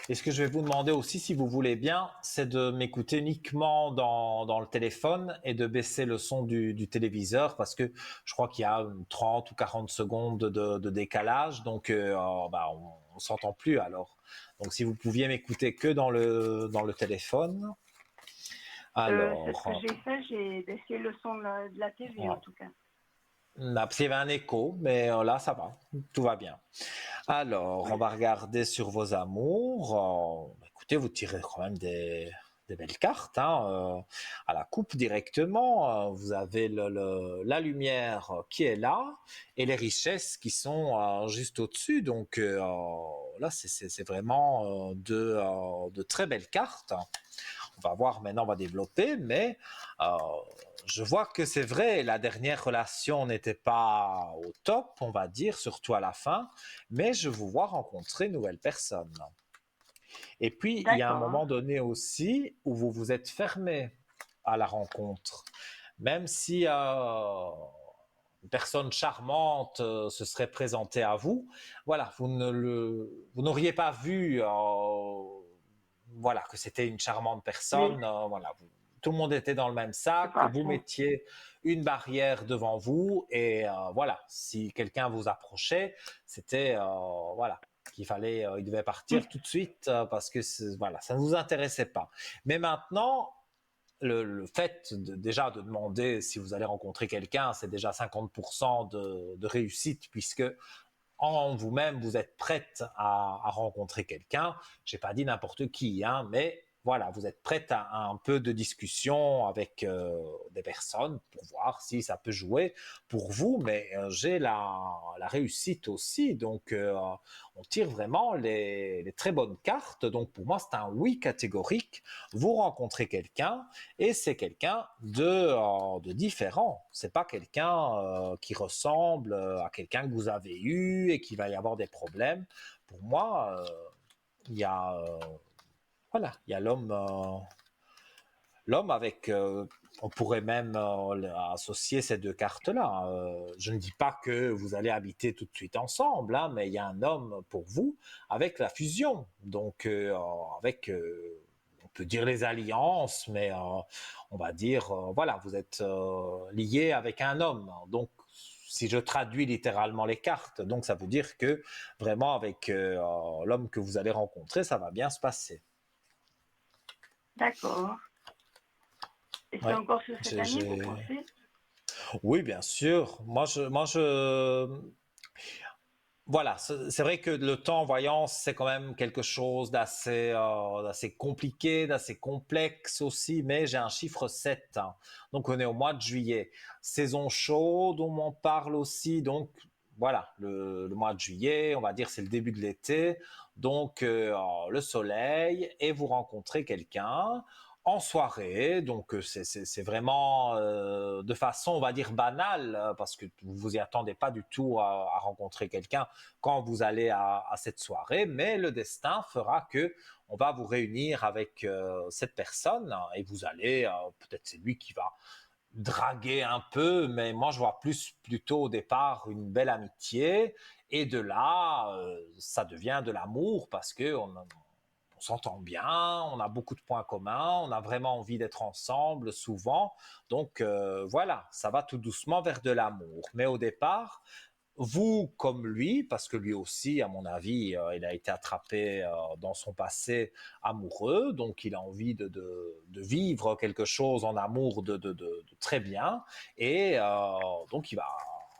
Et ce que je vais vous demander aussi, si vous voulez bien, c'est de m'écouter uniquement dans le téléphone et de baisser le son du téléviseur, parce que je crois qu'il y a 30 ou 40 secondes de décalage, donc on ne s'entend plus alors. Donc si vous pouviez m'écouter que dans le téléphone. Alors, c'est ce que j'ai fait, j'ai baissé le son de la TV ouais. en tout cas. Il y avait un écho, mais là ça va, tout va bien. Alors, on va regarder sur vos amours. Écoutez, vous tirez quand même des belles cartes hein, à la coupe directement. Vous avez la lumière qui est là et les richesses qui sont juste au-dessus. Donc là, c'est vraiment de très belles cartes. On va voir maintenant, on va développer, mais je vois que c'est vrai, la dernière relation n'était pas au top, on va dire, surtout à la fin, mais je vous vois rencontrer une nouvelle personne. Et puis, il y a un moment donné aussi où vous vous êtes fermé à la rencontre. Même si une personne charmante se serait présentée à vous, voilà, vous n'auriez pas vu voilà, que c'était une charmante personne. Oui. Voilà, tout le monde était dans le même sac. Vous mettiez une barrière devant vous et voilà, si quelqu'un vous approchait, c'était voilà, qu'il fallait, il devait partir tout de suite parce que voilà, ça ne vous intéressait pas. Mais maintenant, le fait déjà de demander si vous allez rencontrer quelqu'un, c'est déjà 50% de réussite puisque en vous-même, vous êtes prête à rencontrer quelqu'un. Je n'ai pas dit n'importe qui, hein, mais voilà, vous êtes prête à un peu de discussion avec des personnes pour voir si ça peut jouer pour vous, mais j'ai la réussite aussi, donc on tire vraiment les très bonnes cartes, donc pour moi c'est un oui catégorique, vous rencontrez quelqu'un et c'est quelqu'un de différent, c'est pas quelqu'un qui ressemble à quelqu'un que vous avez eu et qui va y avoir des problèmes. Pour moi, il y a voilà, il y a l'homme avec, on pourrait même associer ces deux cartes-là. Je ne dis pas que vous allez habiter tout de suite ensemble, hein, mais il y a un homme pour vous avec la fusion. Donc, avec, on peut dire les alliances, mais on va dire, voilà, vous êtes lié avec un homme. Donc, si je traduis littéralement les cartes, donc ça veut dire que vraiment avec l'homme que vous allez rencontrer, ça va bien se passer. D'accord. Et c'est Ouais. encore sur cette année, vous pensez? Oui, bien sûr. Voilà, c'est vrai que le temps en voyance, c'est quand même quelque chose d'assez compliqué, d'assez complexe aussi, mais j'ai un chiffre 7, hein. Donc on est au mois de juillet. Saison chaude, on m'en parle aussi, donc voilà, le mois de juillet, on va dire c'est le début de l'été, donc le soleil, et vous rencontrez quelqu'un en soirée, donc c'est vraiment de façon, on va dire, banale, parce que vous vous y attendez pas du tout à rencontrer quelqu'un quand vous allez à cette soirée, mais le destin fera que on va vous réunir avec cette personne et vous allez, peut-être c'est lui qui va draguer un peu, mais moi je vois plutôt au départ une belle amitié et de là ça devient de l'amour parce que on s'entend bien, on a beaucoup de points communs, on a vraiment envie d'être ensemble souvent. Donc voilà, ça va tout doucement vers de l'amour. Mais au départ, vous comme lui, parce que lui aussi, à mon avis, il a été attrapé dans son passé amoureux, donc il a envie de vivre quelque chose en amour de très bien, et donc il va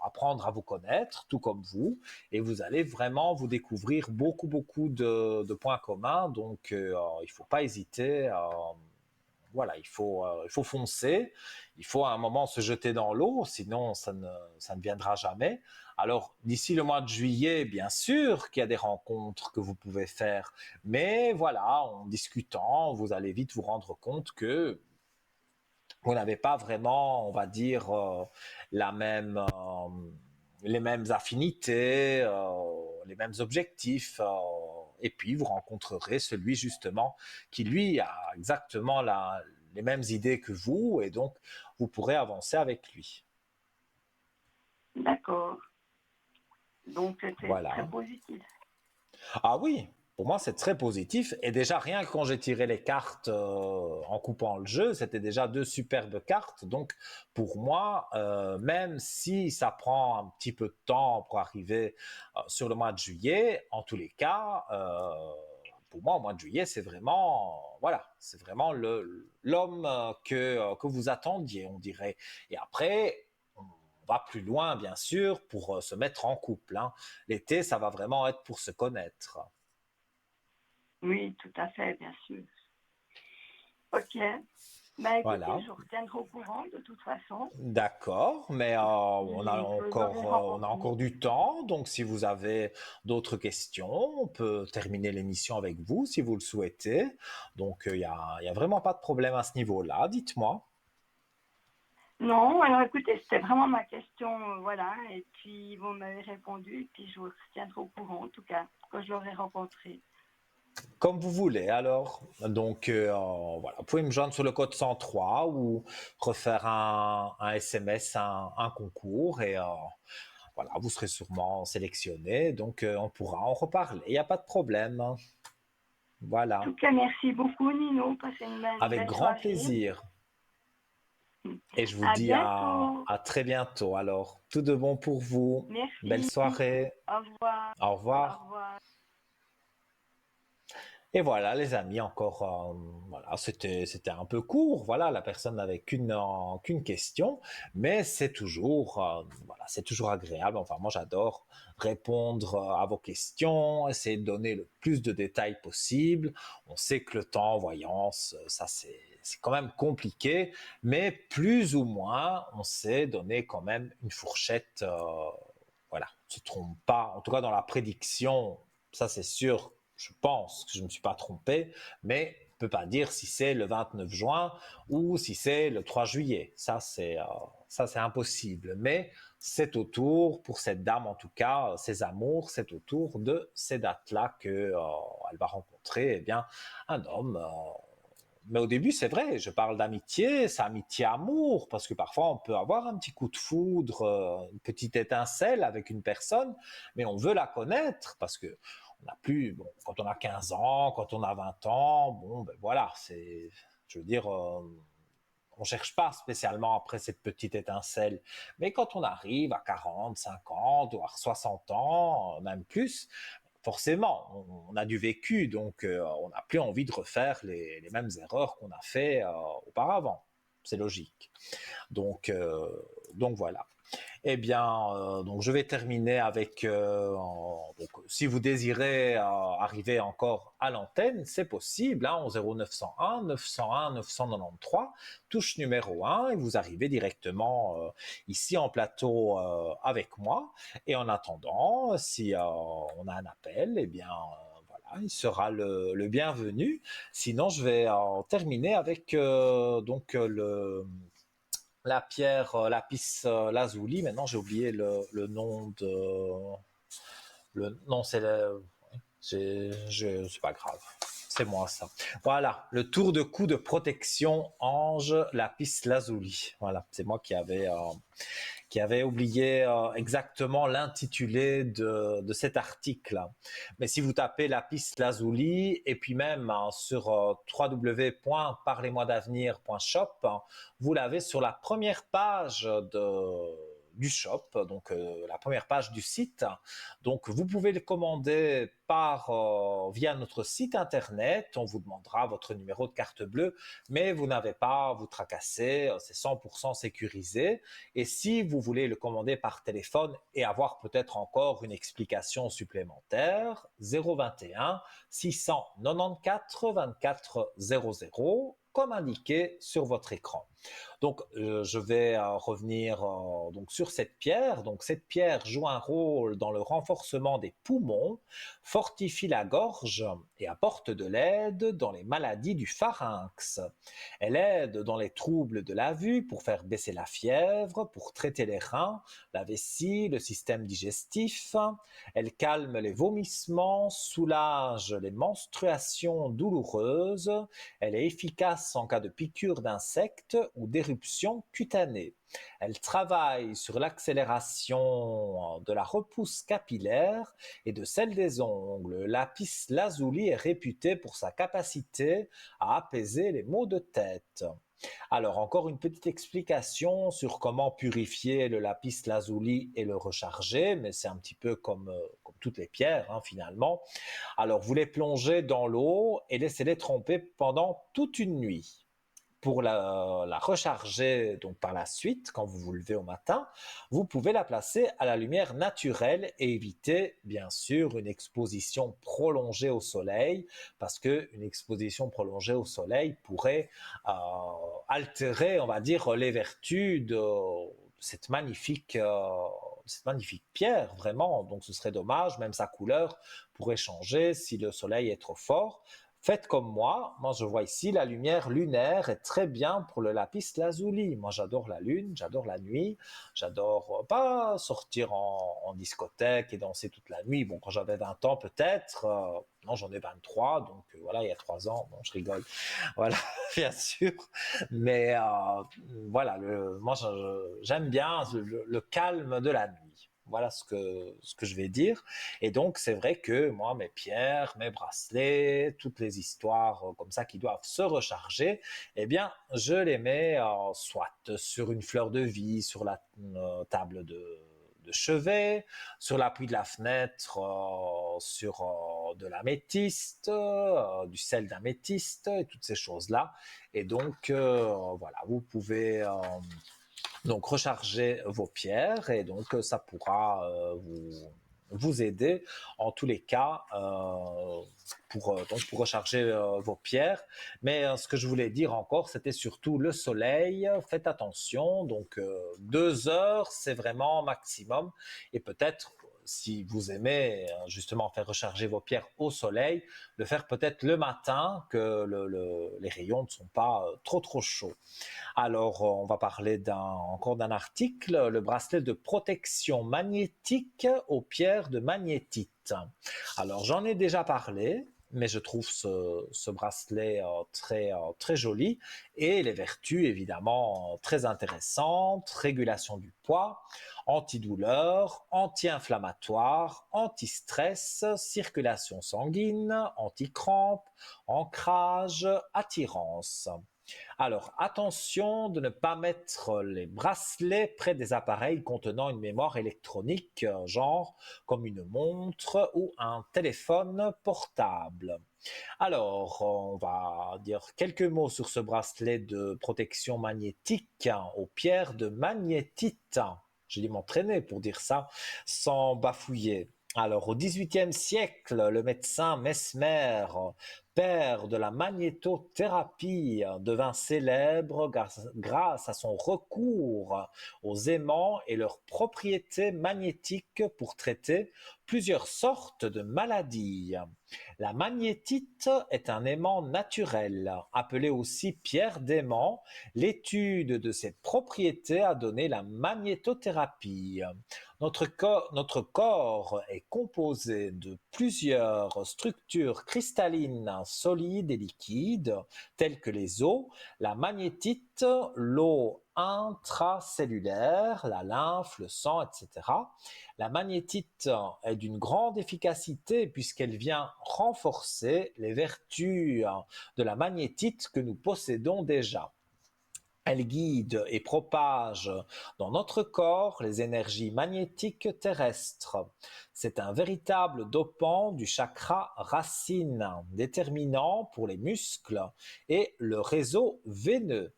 apprendre à vous connaître, tout comme vous, et vous allez vraiment vous découvrir beaucoup de points communs, donc il ne faut pas hésiter. Voilà, il faut foncer, il faut à un moment se jeter dans l'eau, sinon ça ne viendra jamais. Alors, d'ici le mois de juillet, bien sûr qu'il y a des rencontres que vous pouvez faire, mais voilà, en discutant, vous allez vite vous rendre compte que vous n'avez pas vraiment, on va dire, la même, les mêmes affinités, les mêmes objectifs. Et puis, vous rencontrerez celui justement qui, lui, a exactement les mêmes idées que vous, et donc, vous pourrez avancer avec lui. D'accord. Donc, c'est très Voilà. positif. Ah oui, pour moi c'est très positif. Et déjà rien que quand j'ai tiré les cartes en coupant le jeu, c'était déjà deux superbes cartes. Donc pour moi, même si ça prend un petit peu de temps pour arriver sur le mois de juillet, en tous les cas, pour moi au mois de juillet c'est vraiment voilà, c'est vraiment l'homme que vous attendiez, on dirait. Et après on va plus loin, bien sûr, pour se mettre en couple, hein. L'été, ça va vraiment être pour se connaître. Oui, tout à fait, bien sûr. Ok. Ben, écoutez, Voilà. je vous retiendrai au courant de toute façon. D'accord, mais on a encore du temps, donc si vous avez d'autres questions, on peut terminer l'émission avec vous si vous le souhaitez. Donc y a vraiment pas de problème à ce niveau-là, dites-moi. Non, alors écoutez, c'était vraiment ma question, voilà, et puis vous m'avez répondu, et puis je vous retiendrai au courant, en tout cas, quand je l'aurai rencontré. Comme vous voulez, alors. Donc, voilà, vous pouvez me joindre sur le code 103 ou refaire un SMS, un concours et voilà, vous serez sûrement sélectionné. Donc, on pourra en reparler. Il n'y a pas de problème. En Voilà. tout cas, merci beaucoup, Nino, passez une Avec belle grand soirée. plaisir. Et je vous À dis bientôt. à très bientôt. Alors, tout de bon pour vous. Belle Merci. soirée. Au revoir. Au Au revoir. revoir. Et voilà, les amis, encore, voilà, c'était un peu court. Voilà, la personne n'avait qu'une question, mais c'est toujours, voilà, c'est toujours agréable. Enfin, moi, j'adore répondre à vos questions, essayer de donner le plus de détails possible. On sait que le temps en voyance, ça, c'est quand même compliqué, mais plus ou moins, on sait donner quand même une fourchette. Voilà, on ne se trompe pas. En tout cas, dans la prédiction, ça c'est sûr, je pense que je ne me suis pas trompé, mais on ne peut pas dire si c'est le 29 juin ou si c'est le 3 juillet. Ça, c'est impossible. Mais c'est autour, pour cette dame en tout cas, ses amours, c'est autour de ces dates-là qu'elle va rencontrer eh bien, un homme. Mais au début, c'est vrai, je parle d'amitié, c'est amitié-amour, parce que parfois on peut avoir un petit coup de foudre, une petite étincelle avec une personne, mais on veut la connaître, parce que on n'a plus, bon, quand on a 15 ans, quand on a 20 ans, bon, ben voilà, je veux dire, on cherche pas spécialement après cette petite étincelle. Mais quand on arrive à 40, 50, voire 60 ans, même plus, forcément, on a du vécu, donc on n'a plus envie de refaire les mêmes erreurs qu'on a fait auparavant. C'est logique. Donc, euh, donc voilà. Eh bien, donc je vais terminer avec. Donc, si vous désirez arriver encore à l'antenne, c'est possible, hein, au 0901 901 993, touche numéro 1, et vous arrivez directement ici en plateau avec moi. Et en attendant, si on a un appel, eh bien. Voilà, il sera le bienvenu. Sinon, je vais terminer avec la pierre lapis lazuli. Maintenant, j'ai oublié le nom de. Non, c'est pas grave. C'est moi ça. Voilà, le tour de cou de protection ange lapis lazuli. Voilà, c'est moi qui avait oublié exactement l'intitulé de cet article. Mais si vous tapez lapis lazuli et puis même sur www.parlez-moi-d'avenir.shop, vous l'avez sur la première page du shop, donc la première page du site. Donc vous pouvez le commander via notre site internet. On vous demandera votre numéro de carte bleue, mais vous n'avez pas à vous tracasser, c'est 100% sécurisé. Et si vous voulez le commander par téléphone et avoir peut-être encore une explication supplémentaire, 021 694 24 00, comme indiqué sur votre écran. Donc, je vais revenir donc sur cette pierre. Donc, cette pierre joue un rôle dans le renforcement des poumons, fortifie la gorge et apporte de l'aide dans les maladies du pharynx. Elle aide dans les troubles de la vue pour faire baisser la fièvre, pour traiter les reins, la vessie, le système digestif. Elle calme les vomissements, soulage les menstruations douloureuses. Elle est efficace en cas de piqûre d'insectes ou d'éruption cutanée. Elle travaille sur l'accélération de la repousse capillaire et de celle des ongles. Lapis lazuli est réputé pour sa capacité à apaiser les maux de tête. Alors, encore une petite explication sur comment purifier le lapis lazuli et le recharger, mais c'est un petit peu comme toutes les pierres, hein, finalement. Alors, vous les plongez dans l'eau et laissez-les tremper pendant toute une nuit. Pour la recharger donc par la suite, quand vous vous levez au matin, vous pouvez la placer à la lumière naturelle et éviter bien sûr une exposition prolongée au soleil, parce qu'une exposition prolongée au soleil pourrait altérer, on va dire, les vertus de cette magnifique pierre, vraiment. Donc ce serait dommage, même sa couleur pourrait changer si le soleil est trop fort. Faites comme moi je vois ici la lumière lunaire est très bien pour le lapis lazuli. Moi j'adore la lune, j'adore la nuit, j'adore pas sortir en discothèque et danser toute la nuit. Bon, quand j'avais 20 ans peut-être, non j'en ai 23, donc voilà, il y a 3 ans, bon je rigole, voilà, bien sûr. Mais voilà, moi j'aime bien le calme de la nuit. Voilà ce que je vais dire. Et donc, c'est vrai que moi, mes pierres, mes bracelets, toutes les histoires comme ça qui doivent se recharger, eh bien, je les mets soit sur une fleur de vie, sur la table de chevet, sur l'appui de la fenêtre, sur de l'améthyste, du sel d'améthyste et toutes ces choses-là. Et donc, voilà, vous pouvez donc recharger vos pierres et donc ça pourra vous aider en tous les cas pour recharger vos pierres. Mais ce que je voulais dire encore, c'était surtout le soleil. Faites attention, donc 2 heures, c'est vraiment maximum. Et peut-être, si vous aimez justement faire recharger vos pierres au soleil, le faire peut-être le matin, que les rayons ne sont pas trop chauds. Alors, on va parler encore d'un article, le bracelet de protection magnétique aux pierres de magnétite. Alors, j'en ai déjà parlé, mais je trouve ce bracelet très joli et les vertus évidemment très intéressantes: régulation du poids, antidouleur, anti-inflammatoire, anti-stress, circulation sanguine, anti-crampe, ancrage, attirance. Alors, attention de ne pas mettre les bracelets près des appareils contenant une mémoire électronique, genre comme une montre ou un téléphone portable. Alors, on va dire quelques mots sur ce bracelet de protection magnétique aux pierres de magnétite. J'ai dû m'entraîner pour dire ça sans bafouiller. Alors, au XVIIIe siècle, le médecin Mesmer, père de la magnétothérapie, devint célèbre grâce à son recours aux aimants et leurs propriétés magnétiques pour traiter plusieurs sortes de maladies. La magnétite est un aimant naturel, appelé aussi pierre d'aimant. L'étude de ses propriétés a donné la magnétothérapie. Notre corps est composé de plusieurs structures cristallines, solides et liquides, telles que les os, la magnétite, l'eau intracellulaire, la lymphe, le sang, etc. La magnétite est d'une grande efficacité puisqu'elle vient renforcer les vertus de la magnétite que nous possédons déjà. Elle guide et propage dans notre corps les énergies magnétiques terrestres. C'est un véritable dopant du chakra racine, déterminant pour les muscles et le réseau veineux.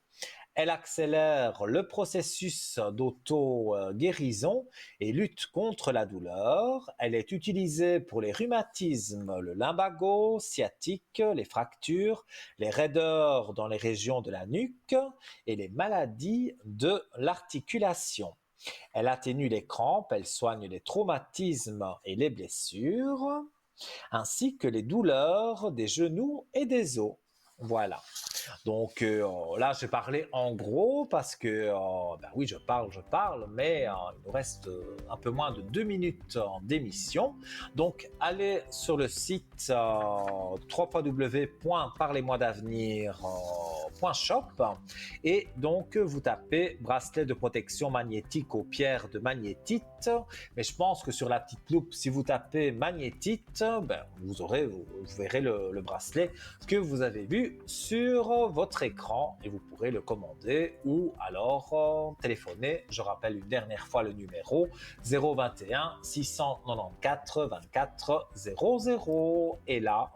Elle accélère le processus d'auto-guérison et lutte contre la douleur. Elle est utilisée pour les rhumatismes, le lumbago, sciatique, les fractures, les raideurs dans les régions de la nuque et les maladies de l'articulation. Elle atténue les crampes, elle soigne les traumatismes et les blessures, ainsi que les douleurs des genoux et des os. Voilà. Donc là, j'ai parlé en gros parce que, ben oui, je parle, mais il nous reste un peu moins de 2 minutes d'émission. Donc, allez sur le site www.parlez-moi-d'avenir.shop et donc vous tapez bracelet de protection magnétique aux pierres de magnétite. Mais je pense que sur la petite loupe, si vous tapez magnétite, ben, vous verrez le bracelet que vous avez vu sur votre écran et vous pourrez le commander ou alors téléphoner. Je rappelle une dernière fois le numéro 021 694 24 00 et là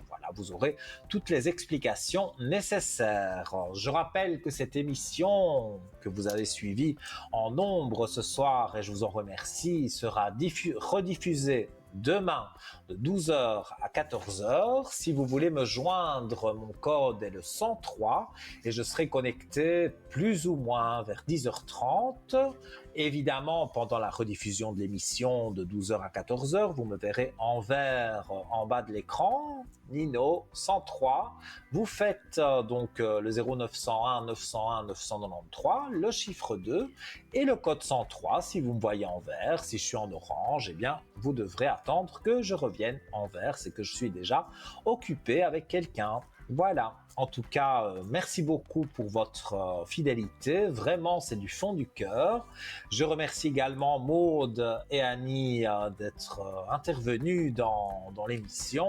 voilà, vous aurez toutes les explications nécessaires. Je rappelle que cette émission que vous avez suivie en nombre ce soir, et je vous en remercie, sera rediffusée demain de 12h à 14h. Si vous voulez me joindre, mon code est le 103 et je serai connecté plus ou moins vers 10h30. Évidemment, pendant la rediffusion de l'émission de 12h à 14h, vous me verrez en vert en bas de l'écran, Nino 103. Vous faites donc le 0901 901 993, le chiffre 2 et le code 103. Si vous me voyez en vert, si je suis en orange, eh bien, vous devrez attendre que je revienne en vert. C'est que je suis déjà occupé avec quelqu'un. Voilà, en tout cas, merci beaucoup pour votre fidélité. Vraiment, c'est du fond du cœur. Je remercie également Maude et Annie d'être intervenues dans l'émission.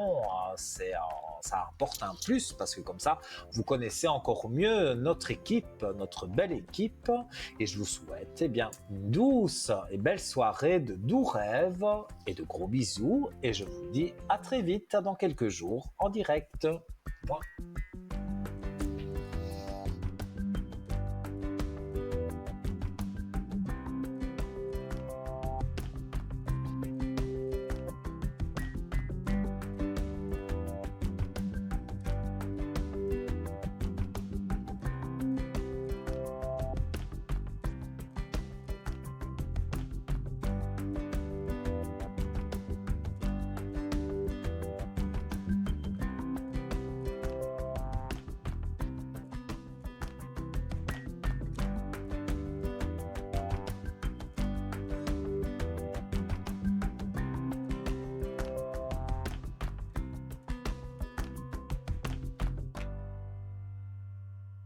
Ça apporte un plus parce que comme ça, vous connaissez encore mieux notre équipe, notre belle équipe. Et je vous souhaite une douce et belle soirée, de doux rêves et de gros bisous. Et je vous dis à très vite dans quelques jours en direct. Moi.